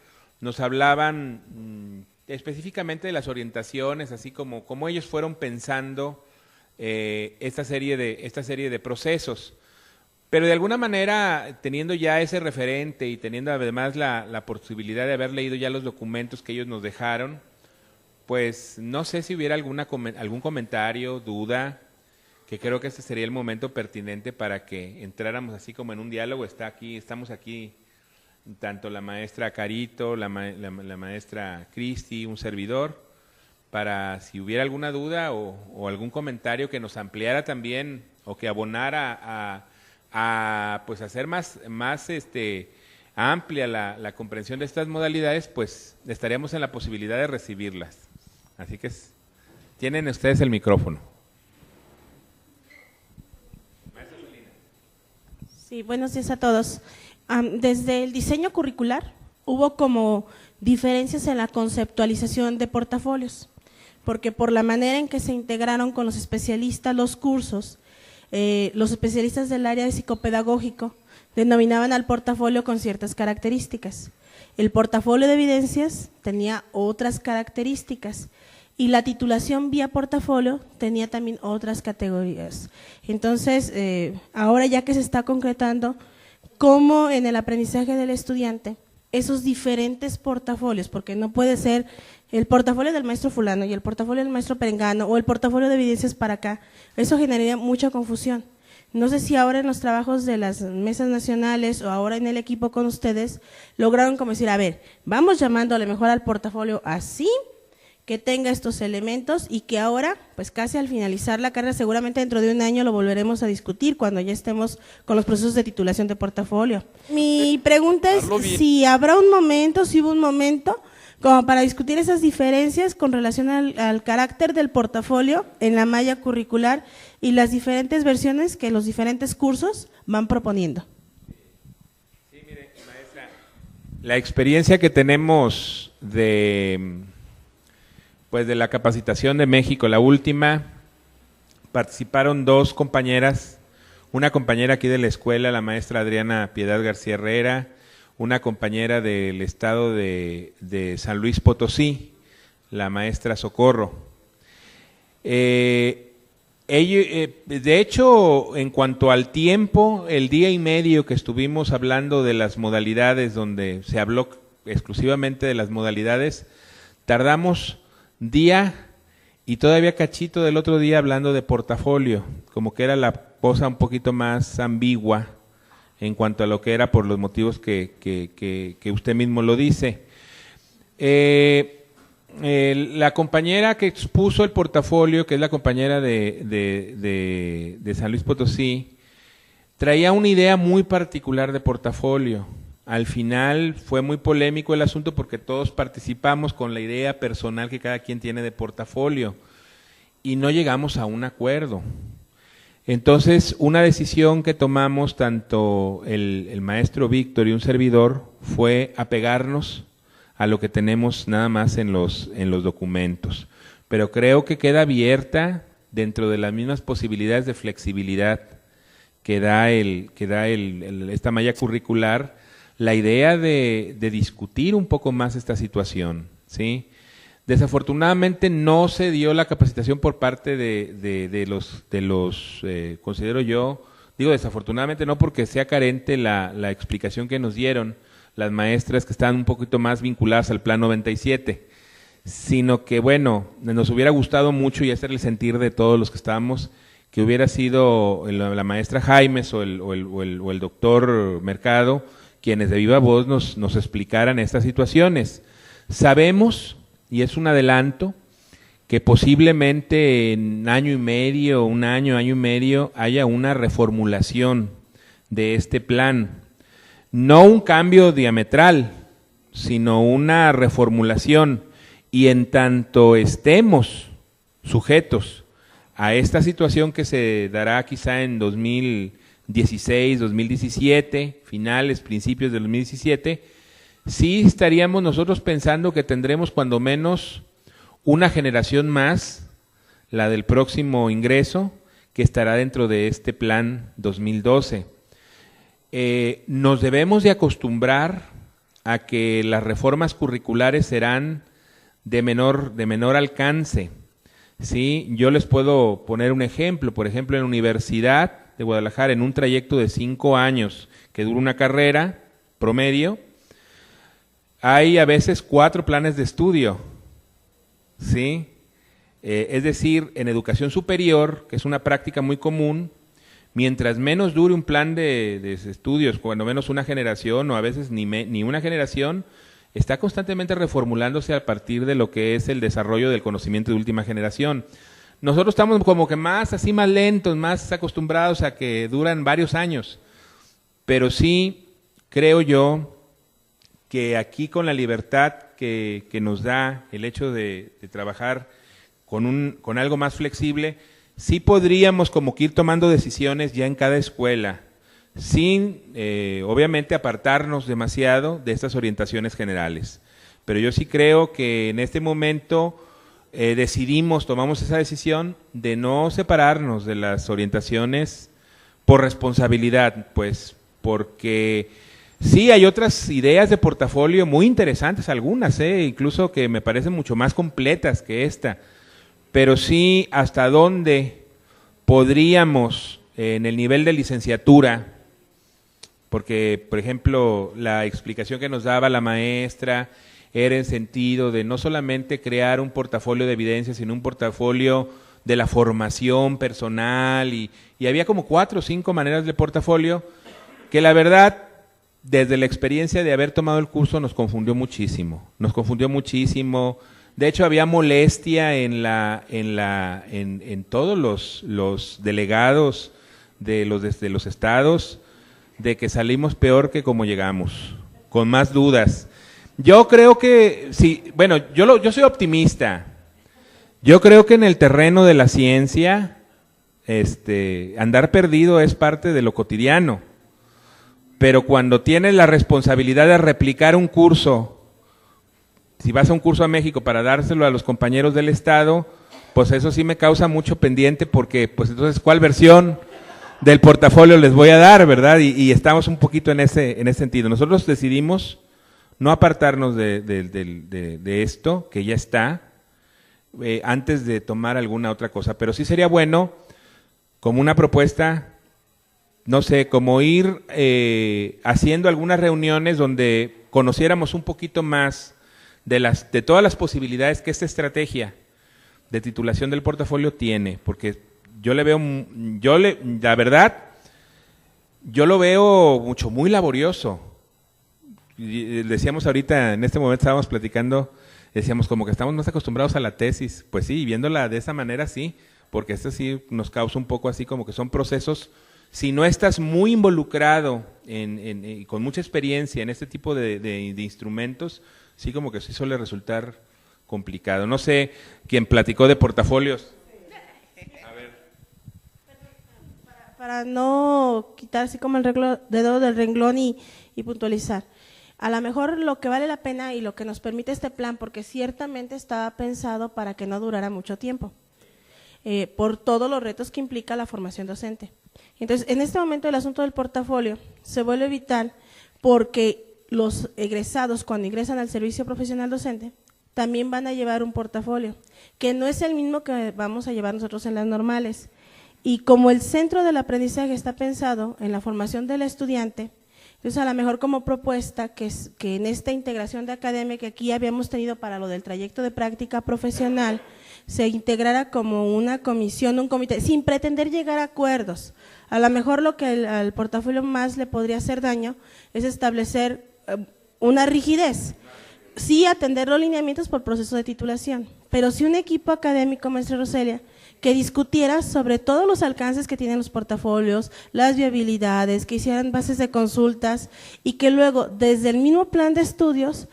nos hablaban específicamente de las orientaciones, así como ellos fueron pensando esta serie de procesos. Pero de alguna manera, teniendo ya ese referente y teniendo además la posibilidad de haber leído ya los documentos que ellos nos dejaron, pues no sé si hubiera algún comentario, duda, que creo que este sería el momento pertinente para que entráramos así como en un diálogo. Estamos aquí tanto la maestra Carito, la maestra Cristi, un servidor, para si hubiera alguna duda o algún comentario que nos ampliara también o que abonara a pues hacer más amplia la comprensión de estas modalidades, pues estaríamos en la posibilidad de recibirlas. Así que tienen ustedes el micrófono. Sí, buenos días a todos. Desde el diseño curricular hubo como diferencias en la conceptualización de portafolios. porque por la manera en que se integraron con los especialistas los cursos, los especialistas del área de psicopedagógico denominaban al portafolio con ciertas características. El portafolio de evidencias tenía otras características y la titulación vía portafolio tenía también otras categorías. Entonces, ahora ya que se está concretando cómo en el aprendizaje del estudiante esos diferentes portafolios, porque no puede ser el portafolio del maestro fulano y el portafolio del maestro perengano o el portafolio de evidencias para acá, eso generaría mucha confusión. No sé si ahora en los trabajos de las mesas nacionales o ahora en el equipo con ustedes lograron como decir, a ver, vamos llamando a lo mejor al portafolio así, que tenga estos elementos y que ahora, pues casi al finalizar la carrera, seguramente dentro de un año lo volveremos a discutir cuando ya estemos con los procesos de titulación de portafolio. Mi pregunta es si habrá un momento, si hubo un momento como para discutir esas diferencias con relación al carácter del portafolio en la malla curricular y las diferentes versiones que los diferentes cursos van proponiendo. Sí, mire, maestra, la experiencia que tenemos de la capacitación de México, la última, participaron dos compañeras, una compañera aquí de la escuela, la maestra Adriana Piedad García Herrera, una compañera del estado de San Luis Potosí, la maestra Socorro. De hecho, en cuanto al tiempo, el día y medio que estuvimos hablando de las modalidades, donde se habló exclusivamente de las modalidades, tardamos día y todavía cachito del otro día hablando de portafolio, como que era la cosa un poquito más ambigua en cuanto a lo que era por los motivos que usted mismo lo dice. La compañera que expuso el portafolio, que es la compañera de San Luis Potosí, traía una idea muy particular de portafolio. Al final fue muy polémico el asunto porque todos participamos con la idea personal que cada quien tiene de portafolio y no llegamos a un acuerdo. Entonces, una decisión que tomamos tanto el maestro Víctor y un servidor fue apegarnos a lo que tenemos nada más en los documentos. Pero creo que queda abierta dentro de las mismas posibilidades de flexibilidad que da esta malla curricular, la idea de discutir un poco más esta situación, ¿sí? Desafortunadamente no se dio la capacitación por parte de los considero yo, digo desafortunadamente no porque sea carente la explicación que nos dieron las maestras que estaban un poquito más vinculadas al Plan 97, sino que bueno, nos hubiera gustado mucho, y ese era el sentir de todos los que estábamos, que hubiera sido la maestra Jaimes o el doctor Mercado quienes de viva voz nos explicaran estas situaciones. Sabemos, y es un adelanto, que posiblemente en año y medio, año y medio, haya una reformulación de este plan. No un cambio diametral, sino una reformulación. Y en tanto estemos sujetos a esta situación que se dará quizá en 2016, 2017, finales, principios del 2017, sí estaríamos nosotros pensando que tendremos cuando menos una generación más, la del próximo ingreso, que estará dentro de este plan 2012. Nos debemos de acostumbrar a que las reformas curriculares serán de menor alcance, ¿sí? Yo les puedo poner un ejemplo, por ejemplo, en la Universidad de Guadalajara, en un trayecto de 5 años que dura una carrera promedio, hay a veces 4 planes de estudio, ¿sí? Es decir, en educación superior, que es una práctica muy común, mientras menos dure un plan de estudios, cuando menos una generación o a veces ni una generación, está constantemente reformulándose a partir de lo que es el desarrollo del conocimiento de última generación. Nosotros estamos como que más lentos, más acostumbrados a que duran varios años, pero sí creo yo que aquí con la libertad que nos da el hecho de trabajar con algo más flexible, sí podríamos como que ir tomando decisiones ya en cada escuela, sin obviamente apartarnos demasiado de estas orientaciones generales. Pero yo sí creo que en este momento tomamos esa decisión de no separarnos de las orientaciones por responsabilidad, pues, porque sí hay otras ideas de portafolio muy interesantes, algunas, incluso que me parecen mucho más completas que esta, pero sí hasta dónde podríamos, en el nivel de licenciatura, porque, por ejemplo, la explicación que nos daba la maestra era en sentido de no solamente crear un portafolio de evidencias, sino un portafolio de la formación personal, y había como 4 o 5 maneras de portafolio que la verdad, desde la experiencia de haber tomado el curso, nos confundió muchísimo. De hecho, había molestia en todos los delegados de los estados, de que salimos peor que como llegamos, con más dudas. Yo creo que, sí, bueno, yo soy optimista. Yo creo que en el terreno de la ciencia, andar perdido es parte de lo cotidiano. Pero cuando tienes la responsabilidad de replicar un curso, si vas a un curso a México para dárselo a los compañeros del estado, pues eso sí me causa mucho pendiente, porque pues entonces, ¿cuál versión del portafolio les voy a dar, verdad? Y estamos un poquito en ese sentido. Nosotros decidimos no apartarnos de esto, que ya está, antes de tomar alguna otra cosa. Pero sí sería bueno, como una propuesta, no sé, como ir haciendo algunas reuniones donde conociéramos un poquito más de todas las posibilidades que esta estrategia de titulación del portafolio tiene, porque yo le veo, la verdad, yo lo veo muy laborioso. Y decíamos ahorita, en este momento estábamos platicando, decíamos como que estamos más acostumbrados a la tesis. Pues sí, viéndola de esa manera sí, porque esto sí nos causa un poco así como que son procesos, si no estás muy involucrado con mucha experiencia en este tipo de instrumentos, sí como que sí suele resultar complicado. No sé, ¿quién platicó de portafolios? A ver. Para no quitar así como el dedo del renglón y puntualizar. A lo mejor lo que vale la pena y lo que nos permite este plan, porque ciertamente estaba pensado para que no durara mucho tiempo, por todos los retos que implica la formación docente. Entonces, en este momento el asunto del portafolio se vuelve vital porque los egresados, cuando ingresan al servicio profesional docente, también van a llevar un portafolio, que no es el mismo que vamos a llevar nosotros en las normales. Y como el centro del aprendizaje está pensado en la formación del estudiante, entonces a lo mejor como propuesta que en esta integración de academia que aquí habíamos tenido para lo del trayecto de práctica profesional, se integrara como una comisión, un comité, sin pretender llegar a acuerdos. A lo mejor lo que al portafolio más le podría hacer daño es establecer una rigidez. Sí, atender los lineamientos por proceso de titulación, pero sí un equipo académico, maestra Roselia, que discutiera sobre todos los alcances que tienen los portafolios, las viabilidades, que hicieran bases de consultas y que luego desde el mismo plan de estudios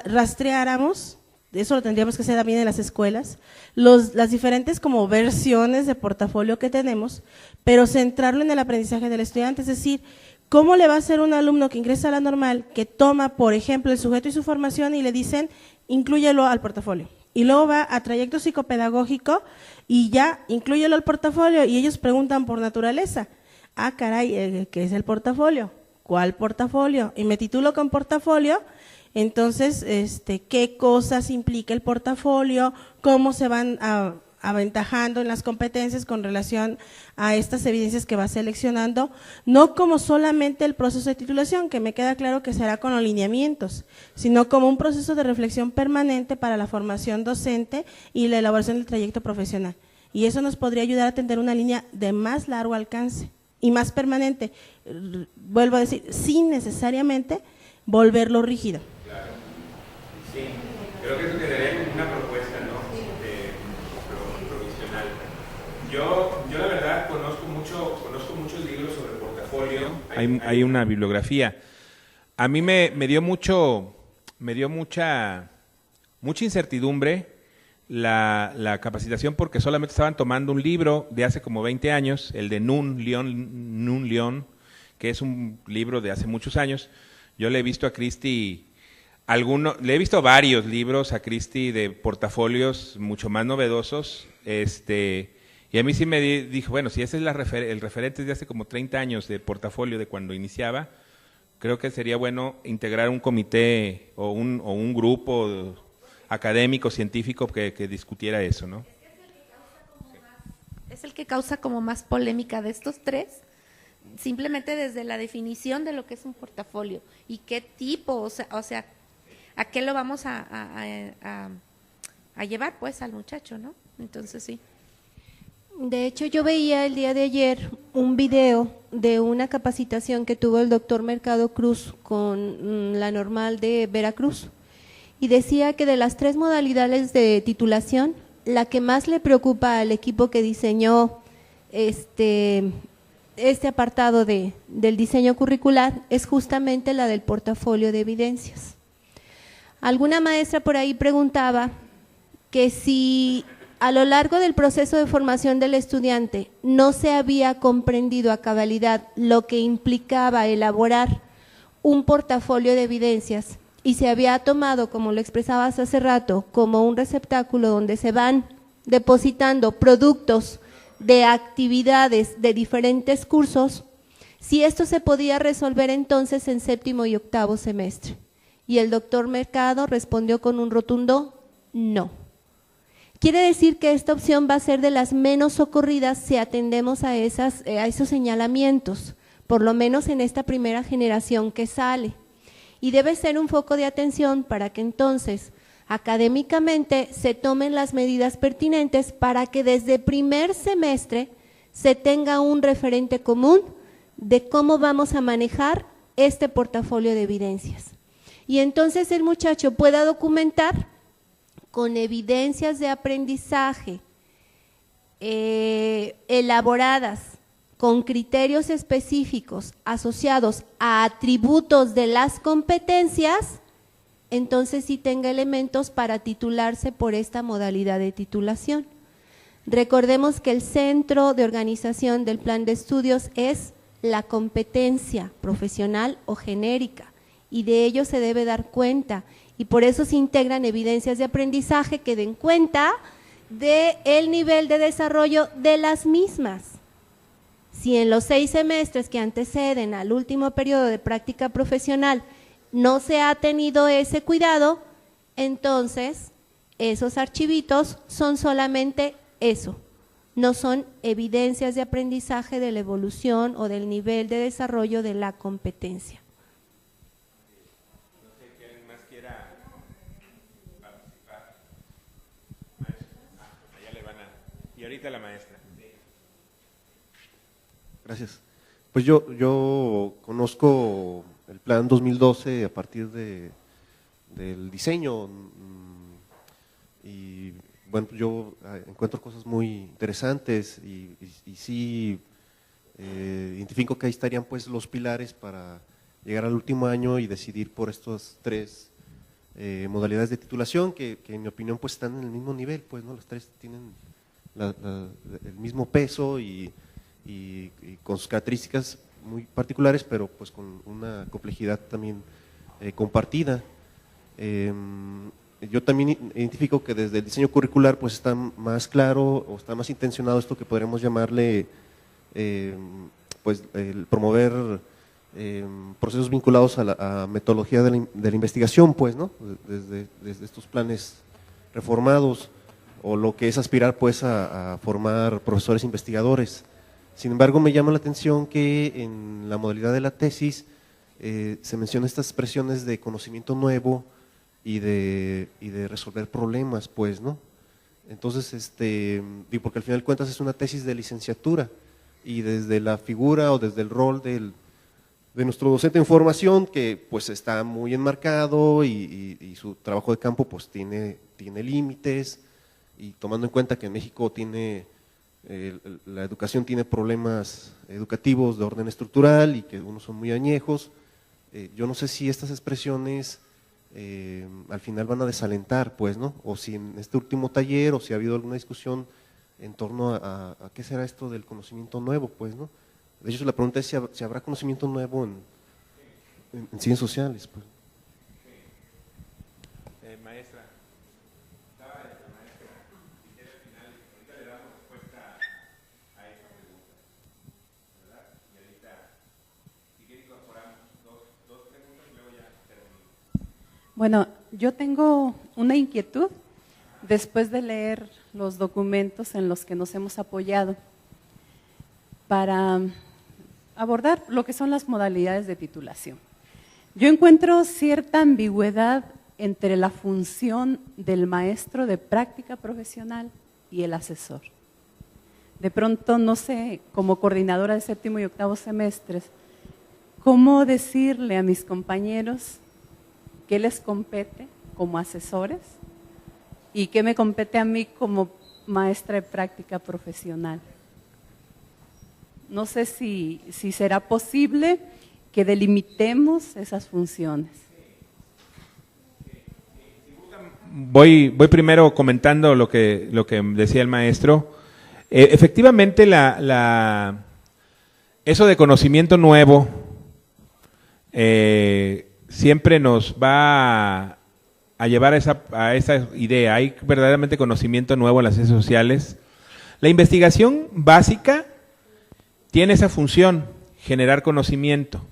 rastreáramos, eso lo tendríamos que hacer también en las escuelas, las diferentes como versiones de portafolio que tenemos, pero centrarlo en el aprendizaje del estudiante, es decir, ¿cómo le va a hacer un alumno que ingresa a la normal, que toma, por ejemplo, el sujeto y su formación y le dicen, inclúyelo al portafolio? Y luego va a trayecto psicopedagógico y ya inclúyelo al portafolio y ellos preguntan por naturaleza, caray, ¿qué es el portafolio? ¿Cuál portafolio? Y me titulo con portafolio, entonces, ¿qué cosas implica el portafolio? ¿Cómo se van aventajando en las competencias con relación a estas evidencias que va seleccionando, no como solamente el proceso de titulación, que me queda claro que será con los lineamientos, sino como un proceso de reflexión permanente para la formación docente y la elaboración del trayecto profesional. Y eso nos podría ayudar a tener una línea de más largo alcance y más permanente, vuelvo a decir, sin necesariamente volverlo rígido. Claro, sí, creo que eso quedaría como una propuesta, ¿no? Provisional. Yo la verdad conozco muchos libros sobre portafolio, hay una bibliografía. A mí me dio mucha incertidumbre la capacitación, porque solamente estaban tomando un libro de hace como 20 años, el de Nun León, que es un libro de hace muchos años. Yo le he visto a Cristi le he visto varios libros a Cristi de portafolios mucho más novedosos, y a mí sí me dijo, bueno, si ese es el referente de hace como 30 años de portafolio de cuando iniciaba, creo que sería bueno integrar un comité o un grupo académico, científico que discutiera eso, ¿no? Es el que causa como más polémica de estos tres, simplemente desde la definición de lo que es un portafolio y qué tipo, o sea, a qué lo vamos a llevar pues al muchacho, ¿no? Entonces sí. De hecho, yo veía el día de ayer un video de una capacitación que tuvo el doctor Mercado Cruz con la Normal de Veracruz y decía que de las 3 modalidades de titulación, la que más le preocupa al equipo que diseñó este apartado del diseño curricular es justamente la del portafolio de evidencias. Alguna maestra por ahí preguntaba que si a lo largo del proceso de formación del estudiante no se había comprendido a cabalidad lo que implicaba elaborar un portafolio de evidencias y se había tomado, como lo expresabas hace rato, como un receptáculo donde se van depositando productos de actividades de diferentes cursos, si esto se podía resolver entonces en 7º y 8º semestre. Y el doctor Mercado respondió con un rotundo no. Quiere decir que esta opción va a ser de las menos socorridas si atendemos a esos señalamientos, por lo menos en esta primera generación que sale. Y debe ser un foco de atención para que entonces académicamente se tomen las medidas pertinentes para que desde primer semestre se tenga un referente común de cómo vamos a manejar este portafolio de evidencias. Y entonces el muchacho pueda documentar con evidencias de aprendizaje elaboradas con criterios específicos asociados a atributos de las competencias, entonces sí tenga elementos para titularse por esta modalidad de titulación. Recordemos que el centro de organización del plan de estudios es la competencia profesional o genérica, y de ello se debe dar cuenta, y por eso se integran evidencias de aprendizaje que den cuenta del nivel de desarrollo de las mismas. Si en los 6 semestres que anteceden al último periodo de práctica profesional no se ha tenido ese cuidado, entonces esos archivitos son solamente eso, no son evidencias de aprendizaje de la evolución o del nivel de desarrollo de la competencia. No sé quién más quiera participar. Allá le van a… Y ahorita la maestra. Gracias. Pues yo conozco el plan 2012 a partir del diseño y bueno, yo encuentro cosas muy interesantes y sí identifico que ahí estarían pues los pilares para llegar al último año y decidir por estas 3 modalidades de titulación que en mi opinión pues están en el mismo nivel, pues no, las 3 tienen el mismo peso y con sus características muy particulares, pero pues con una complejidad también compartida. Yo también identifico que desde el diseño curricular pues está más claro o está más intencionado esto que podríamos llamarle pues el promover procesos vinculados a la metodología de la investigación, pues, ¿no? Desde estos planes reformados, o lo que es aspirar pues a formar profesores investigadores. Sin embargo, me llama la atención que en la modalidad de la tesis se mencionan estas expresiones de conocimiento nuevo y de resolver problemas, pues, ¿no? Entonces, porque al final de cuentas es una tesis de licenciatura y desde la figura o desde el rol de nuestro docente en formación, que pues está muy enmarcado y su trabajo de campo pues tiene límites, y tomando en cuenta que en México la educación tiene problemas educativos de orden estructural y que unos son muy añejos, yo no sé si estas expresiones al final van a desalentar, pues, ¿no? O si en este último taller o si ha habido alguna discusión en torno a qué será esto del conocimiento nuevo, pues, ¿no? De hecho, la pregunta es si habrá conocimiento nuevo en ciencias sociales, pues. Bueno, yo tengo una inquietud después de leer los documentos en los que nos hemos apoyado para abordar lo que son las modalidades de titulación. Yo encuentro cierta ambigüedad entre la función del maestro de práctica profesional y el asesor. De pronto, no sé, como coordinadora de 7º y 8º semestres, ¿cómo decirle a mis compañeros qué les compete como asesores y qué me compete a mí como maestra de práctica profesional? No sé si será posible que delimitemos esas funciones. Voy primero comentando lo que decía el maestro. Efectivamente, eso de conocimiento nuevo siempre nos va a llevar a esa idea. Hay verdaderamente conocimiento nuevo en las ciencias sociales. La investigación básica tiene esa función, generar conocimiento.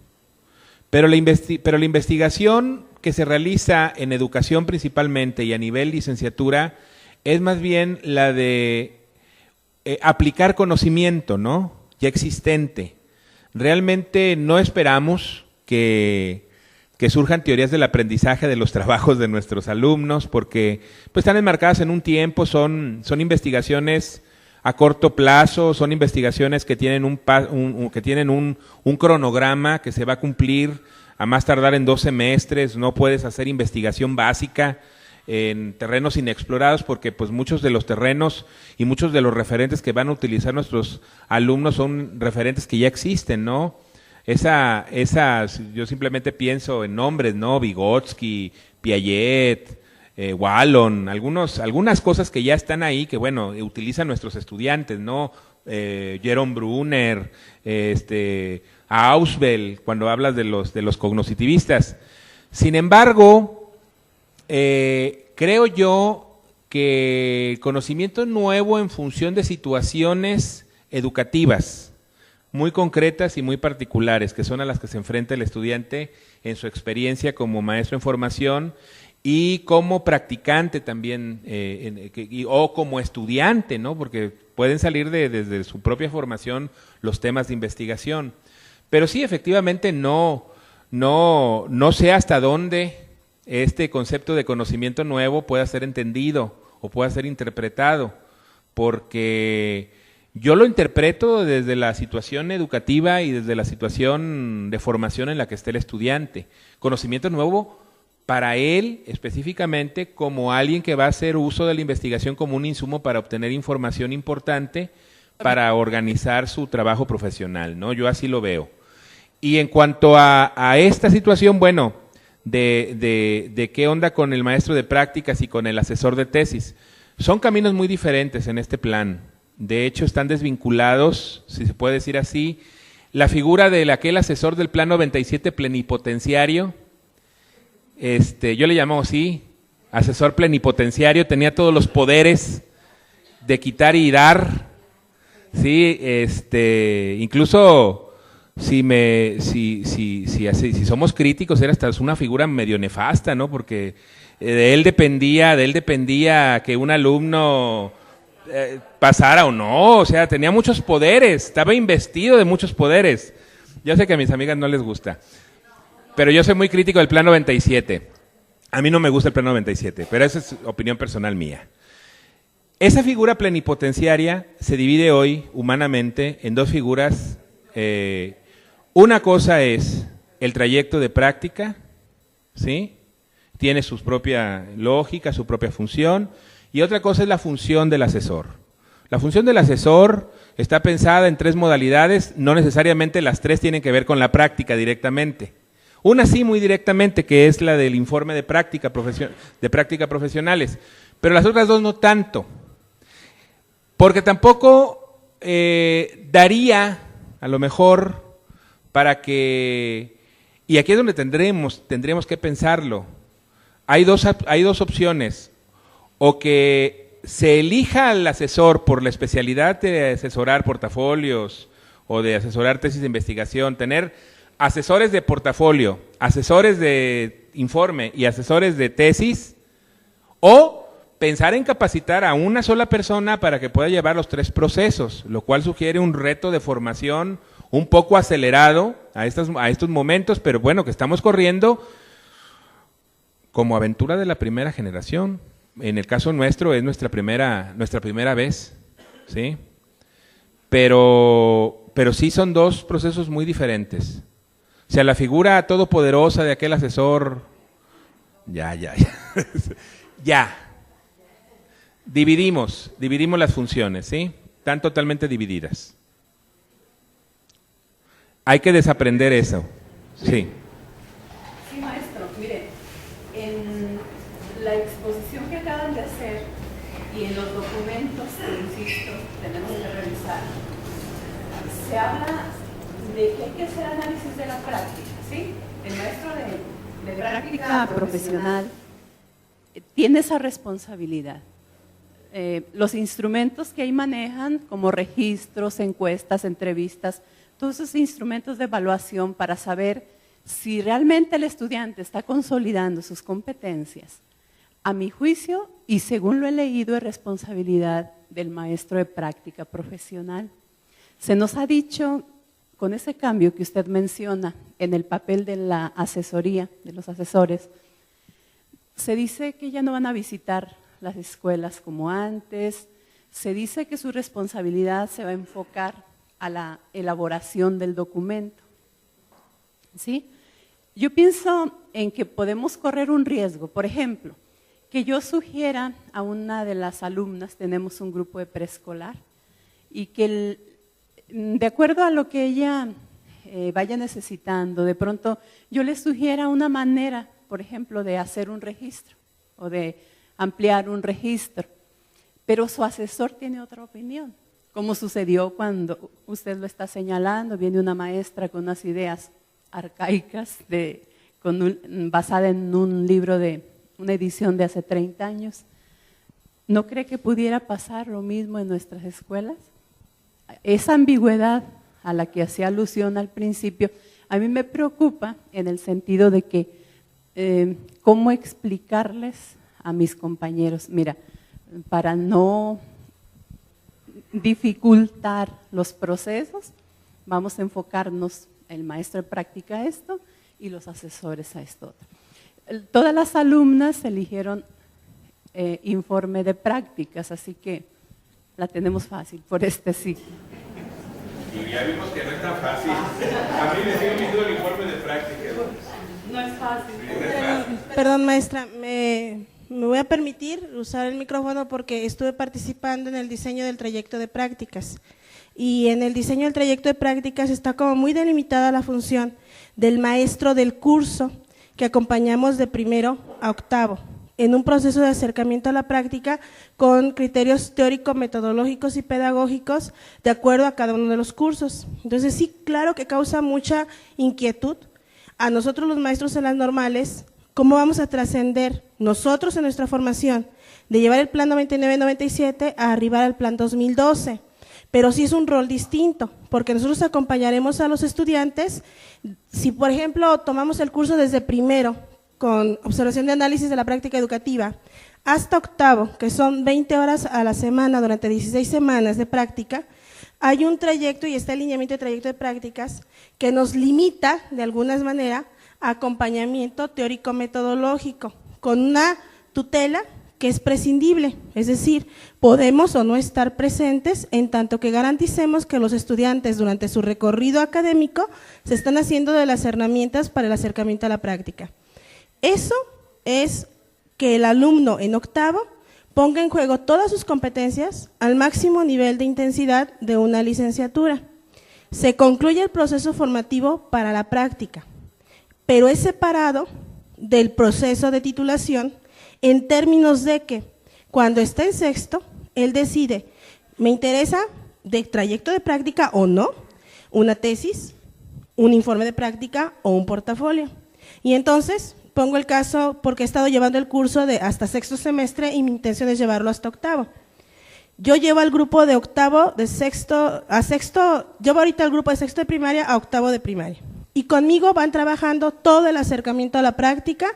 Pero la investigación que se realiza en educación principalmente y a nivel licenciatura es más bien la de aplicar conocimiento, ¿no? Ya existente. Realmente no esperamos que surjan teorías del aprendizaje de los trabajos de nuestros alumnos, porque pues están enmarcadas en un tiempo, son investigaciones a corto plazo, son investigaciones que tienen un cronograma que se va a cumplir a más tardar en 2 semestres. No puedes hacer investigación básica en terrenos inexplorados, porque pues muchos de los terrenos y muchos de los referentes que van a utilizar nuestros alumnos son referentes que ya existen, ¿no? Yo simplemente pienso en nombres, ¿no? Vygotsky, Piaget, Wallon, algunas cosas que ya están ahí, que bueno, utilizan nuestros estudiantes, ¿no? Jerome Brunner, Ausubel, cuando hablas de los cognoscitivistas. Sin embargo, creo yo que conocimiento nuevo en función de situaciones educativas muy concretas y muy particulares, que son a las que se enfrenta el estudiante en su experiencia como maestro en formación y como practicante también, o como estudiante, ¿no? Porque pueden salir desde su propia formación los temas de investigación. Pero sí, efectivamente, no sé hasta dónde este concepto de conocimiento nuevo pueda ser entendido o pueda ser interpretado, porque yo lo interpreto desde la situación educativa y desde la situación de formación en la que esté el estudiante. Conocimiento nuevo para él específicamente como alguien que va a hacer uso de la investigación como un insumo para obtener información importante para organizar su trabajo profesional, ¿no? Yo así lo veo. Y en cuanto a esta situación, bueno, de qué onda con el maestro de prácticas y con el asesor de tesis, son caminos muy diferentes en este plan. De hecho, están desvinculados, si se puede decir así, la figura de aquel asesor del Plan 97 plenipotenciario, yo le llamo así, asesor plenipotenciario, tenía todos los poderes de quitar y dar, sí, incluso si somos críticos, era hasta una figura medio nefasta, ¿no? Porque de él dependía que un alumno pasara o no, o sea, tenía muchos poderes, estaba investido de muchos poderes. Yo sé que a mis amigas no les gusta, pero yo soy muy crítico del Plan 97. A mí no me gusta el Plan 97, pero esa es opinión personal mía. Esa figura plenipotenciaria se divide hoy humanamente en 2 figuras. Una cosa es el trayecto de práctica, ¿sí? Tiene su propia lógica, su propia función. Y otra cosa es la función del asesor. La función del asesor está pensada en 3 modalidades, no necesariamente las 3 tienen que ver con la práctica directamente. Una sí muy directamente, que es la del informe de práctica profesionales, pero las otras 2 no tanto. Porque tampoco daría, a lo mejor, para que, y aquí es donde tendremos que pensarlo, hay dos opciones. O que se elija al asesor por la especialidad de asesorar portafolios o de asesorar tesis de investigación, tener asesores de portafolio, asesores de informe y asesores de tesis, o pensar en capacitar a una sola persona para que pueda llevar los 3 procesos, lo cual sugiere un reto de formación un poco acelerado a estos momentos, pero bueno, que estamos corriendo como aventura de la primera generación. En el caso nuestro es nuestra primera vez, ¿sí? Pero sí son 2 procesos muy diferentes. O sea, la figura todopoderosa de aquel asesor, ya. Dividimos las funciones, ¿sí? Están totalmente divididas. Hay que desaprender eso, sí. Sí, maestro, mire, en la exposición que acaban de hacer y en los documentos que, insisto, tenemos que revisar, se habla de que hay que hacer análisis de la práctica, ¿sí? El maestro de práctica profesional tiene esa responsabilidad. Los instrumentos que ahí manejan, como registros, encuestas, entrevistas, todos esos instrumentos de evaluación para saber si realmente el estudiante está consolidando sus competencias, a mi juicio, y según lo he leído, es responsabilidad del maestro de práctica profesional. Se nos ha dicho, con ese cambio que usted menciona en el papel de la asesoría, de los asesores, se dice que ya no van a visitar las escuelas como antes, se dice que su responsabilidad se va a enfocar a la elaboración del documento, ¿sí? Yo pienso en que podemos correr un riesgo, por ejemplo, que yo sugiera a una de las alumnas, tenemos un grupo de preescolar, y que de acuerdo a lo que ella vaya necesitando, de pronto yo le sugiera una manera, por ejemplo, de hacer un registro o de ampliar un registro, pero su asesor tiene otra opinión, como sucedió cuando usted lo está señalando, viene una maestra con unas ideas arcaicas basada en un libro de una edición de hace 30 años. ¿No cree que pudiera pasar lo mismo en nuestras escuelas? Esa ambigüedad a la que hacía alusión al principio, a mí me preocupa en el sentido de que cómo explicarles a mis compañeros, mira, para no dificultar los procesos, vamos a enfocarnos el maestro de práctica a esto y los asesores a esto otro. Todas las alumnas eligieron informe de prácticas, así que la tenemos fácil por este ciclo. Y ya vimos que no es tan fácil. A mí me sigue viendo el informe de prácticas. No es fácil. Perdón, maestra, me voy a permitir usar el micrófono porque estuve participando en el diseño del trayecto de prácticas. Y en el diseño del trayecto de prácticas está como muy delimitada la función del maestro del curso que acompañamos de primero a octavo, en un proceso de acercamiento a la práctica con criterios teórico-metodológicos y pedagógicos de acuerdo a cada uno de los cursos. Entonces sí, claro que causa mucha inquietud a nosotros los maestros en las normales, cómo vamos a trascender nosotros en nuestra formación de llevar el plan 99-97 a arribar al plan 2012. Pero sí es un rol distinto, porque nosotros acompañaremos a los estudiantes, si por ejemplo tomamos el curso desde primero, con observación de análisis de la práctica educativa, hasta octavo, que son 20 horas a la semana durante 16 semanas de práctica, hay un trayecto y está el lineamiento de trayecto de prácticas que nos limita de alguna manera a acompañamiento teórico-metodológico, con una tutela que es prescindible, es decir, podemos o no estar presentes en tanto que garanticemos que los estudiantes durante su recorrido académico se están haciendo de las herramientas para el acercamiento a la práctica. Eso es que el alumno en octavo ponga en juego todas sus competencias al máximo nivel de intensidad de una licenciatura. Se concluye el proceso formativo para la práctica, pero es separado del proceso de titulación en términos de que cuando está en sexto, él decide, ¿me interesa de trayecto de práctica o no? ¿Una tesis, un informe de práctica o un portafolio? Y entonces pongo el caso porque he estado llevando el curso de hasta sexto semestre y mi intención es llevarlo hasta octavo. Yo llevo al grupo de octavo, de sexto a sexto, llevo ahorita al grupo de sexto de primaria a octavo de primaria. Y conmigo van trabajando todo el acercamiento a la práctica,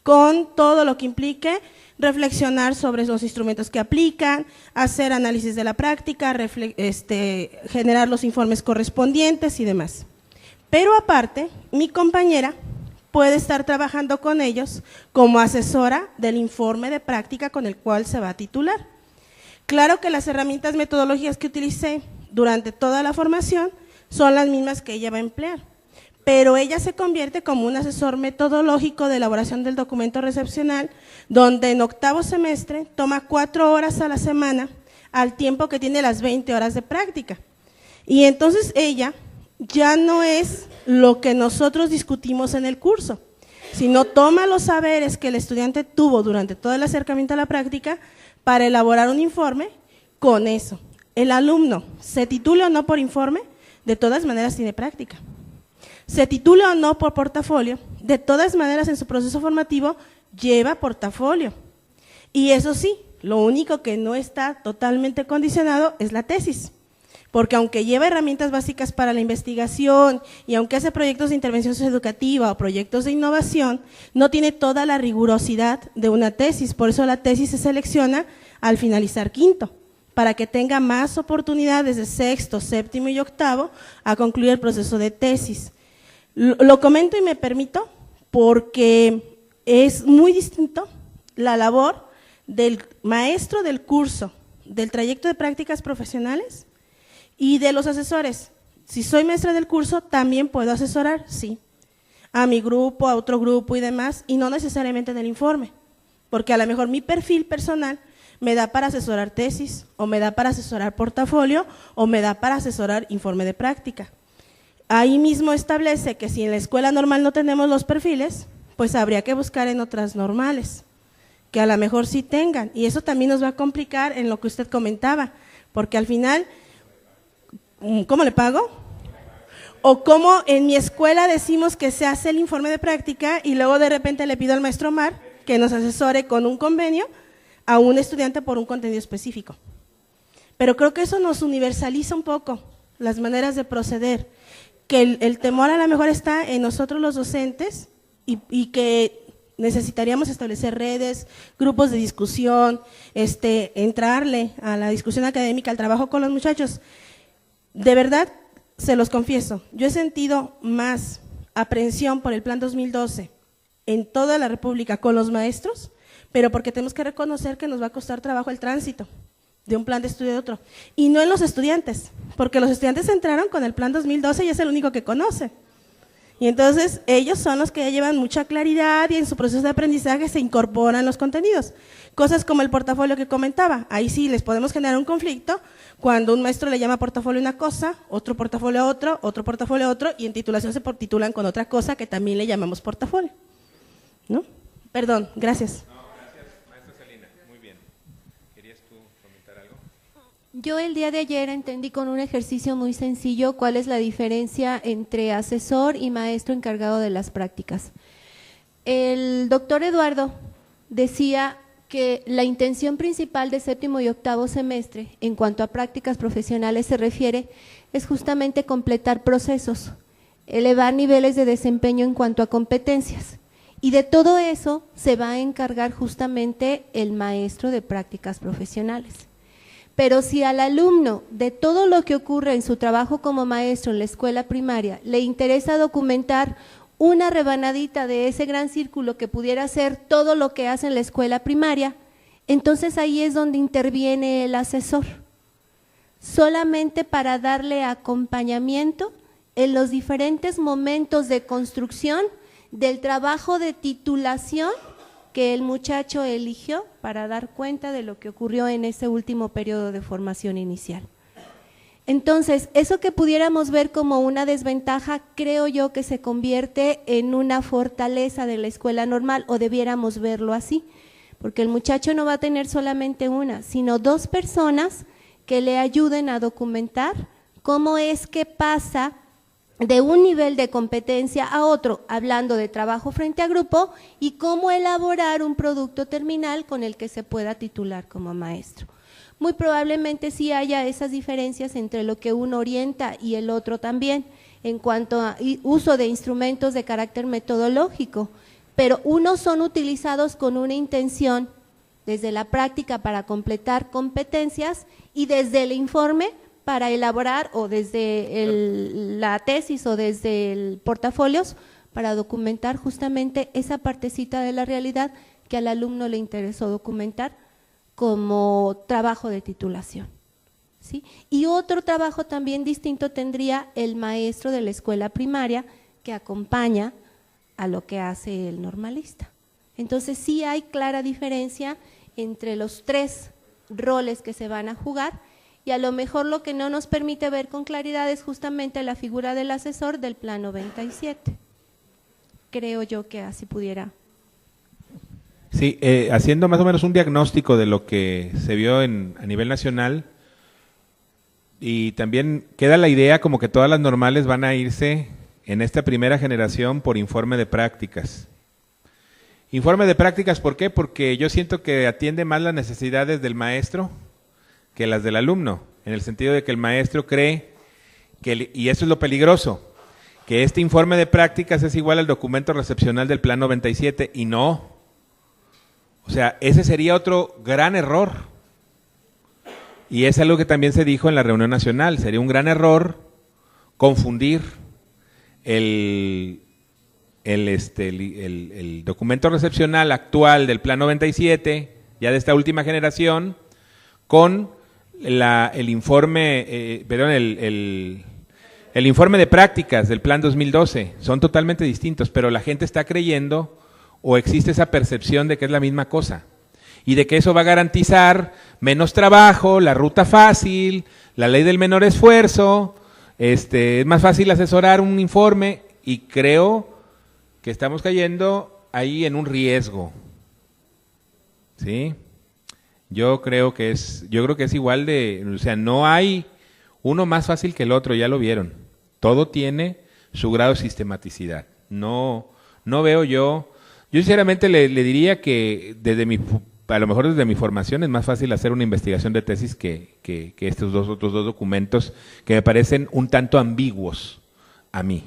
con todo lo que implique reflexionar sobre los instrumentos que aplican, hacer análisis de la práctica, generar los informes correspondientes y demás. Pero aparte, mi compañera puede estar trabajando con ellos como asesora del informe de práctica con el cual se va a titular. Claro que las herramientas metodológicas que utilicé durante toda la formación son las mismas que ella va a emplear, pero ella se convierte como un asesor metodológico de elaboración del documento recepcional, donde en octavo semestre toma 4 horas a la semana al tiempo que tiene las 20 horas de práctica. Y entonces ella ya no es lo que nosotros discutimos en el curso, sino toma los saberes que el estudiante tuvo durante todo el acercamiento a la práctica para elaborar un informe con eso. El alumno, se titule o no por informe, de todas maneras tiene práctica. Se titule o no por portafolio, de todas maneras en su proceso formativo lleva portafolio. Y eso sí, lo único que no está totalmente condicionado es la tesis. Porque aunque lleva herramientas básicas para la investigación y aunque hace proyectos de intervención socioeducativa o proyectos de innovación, no tiene toda la rigurosidad de una tesis. Por eso la tesis se selecciona al finalizar quinto, para que tenga más oportunidades de sexto, séptimo y octavo a concluir el proceso de tesis. Lo comento y me permito porque es muy distinto la labor del maestro del curso, del trayecto de prácticas profesionales y de los asesores. Si soy maestra del curso, también puedo asesorar, sí, a mi grupo, a otro grupo y demás, y no necesariamente del informe, porque a lo mejor mi perfil personal me da para asesorar tesis, o me da para asesorar portafolio, o me da para asesorar informe de práctica. Ahí mismo establece que si en la escuela normal no tenemos los perfiles, pues habría que buscar en otras normales, que a lo mejor sí tengan, y eso también nos va a complicar en lo que usted comentaba, porque al final, ¿cómo le pago? O cómo en mi escuela decimos que se hace el informe de práctica y luego de repente le pido al maestro Omar que nos asesore con un convenio a un estudiante por un contenido específico. Pero creo que eso nos universaliza un poco las maneras de proceder, que el temor a lo mejor está en nosotros los docentes y que necesitaríamos establecer redes, grupos de discusión, entrarle a la discusión académica, al trabajo con los muchachos. De verdad, se los confieso, yo he sentido más aprehensión por el Plan 2012 en toda la República con los maestros, pero porque tenemos que reconocer que nos va a costar trabajo el tránsito de un plan de estudio a otro, y no en los estudiantes, porque los estudiantes entraron con el Plan 2012 y es el único que conoce. Y entonces ellos son los que ya llevan mucha claridad y en su proceso de aprendizaje se incorporan los contenidos. Cosas como el portafolio que comentaba, ahí sí les podemos generar un conflicto cuando un maestro le llama portafolio una cosa, otro portafolio a otro portafolio a otro, y en titulación se titulan con otra cosa que también le llamamos portafolio, ¿no? Perdón, gracias. No, gracias, maestra Celina, muy bien. ¿Querías tú comentar algo? Yo el día de ayer entendí con un ejercicio muy sencillo cuál es la diferencia entre asesor y maestro encargado de las prácticas. El doctor Eduardo decía que la intención principal de séptimo y octavo semestre, en cuanto a prácticas profesionales se refiere, es justamente completar procesos, elevar niveles de desempeño en cuanto a competencias. Y de todo eso se va a encargar justamente el maestro de prácticas profesionales. Pero si al alumno de todo lo que ocurre en su trabajo como maestro en la escuela primaria le interesa documentar una rebanadita de ese gran círculo que pudiera ser todo lo que hace en la escuela primaria, entonces ahí es donde interviene el asesor, solamente para darle acompañamiento en los diferentes momentos de construcción del trabajo de titulación que el muchacho eligió para dar cuenta de lo que ocurrió en ese último periodo de formación inicial. Entonces, eso que pudiéramos ver como una desventaja, creo yo que se convierte en una fortaleza de la escuela normal, o debiéramos verlo así, porque el muchacho no va a tener solamente una, sino 2 personas que le ayuden a documentar cómo es que pasa de un nivel de competencia a otro, hablando de trabajo frente a grupo y cómo elaborar un producto terminal con el que se pueda titular como maestro. Muy probablemente sí haya esas diferencias entre lo que uno orienta y el otro también, en cuanto a uso de instrumentos de carácter metodológico, pero unos son utilizados con una intención desde la práctica para completar competencias y desde el informe para elaborar, o desde la tesis o desde el portafolios para documentar justamente esa partecita de la realidad que al alumno le interesó documentar como trabajo de titulación, ¿sí? Y otro trabajo también distinto tendría el maestro de la escuela primaria que acompaña a lo que hace el normalista. Entonces sí hay clara diferencia entre los tres roles que se van a jugar, y a lo mejor lo que no nos permite ver con claridad es justamente la figura del asesor del Plan 97. Creo yo que así pudiera. Sí, haciendo más o menos un diagnóstico de lo que se vio a nivel nacional, y también queda la idea como que todas las normales van a irse en esta primera generación por informe de prácticas. Informe de prácticas, ¿por qué? Porque yo siento que atiende más las necesidades del maestro que las del alumno, en el sentido de que el maestro cree que, y eso es lo peligroso, que este informe de prácticas es igual al documento recepcional del Plan 97, y no. O sea, ese sería otro gran error. Y es algo que también se dijo en la reunión nacional, sería un gran error confundir el documento recepcional actual del Plan 97, ya de esta última generación, con el informe de prácticas del Plan 2012. Son totalmente distintos, pero la gente está creyendo, o existe esa percepción de que es la misma cosa, y de que eso va a garantizar menos trabajo, la ruta fácil, la ley del menor esfuerzo, es más fácil asesorar un informe, y creo que estamos cayendo ahí en un riesgo, ¿sí? Yo creo que es igual de, o sea, no hay uno más fácil que el otro, ya lo vieron. Todo tiene su grado de sistematicidad. No veo yo sinceramente le diría que a lo mejor desde mi formación es más fácil hacer una investigación de tesis que estos otros dos documentos que me parecen un tanto ambiguos a mí.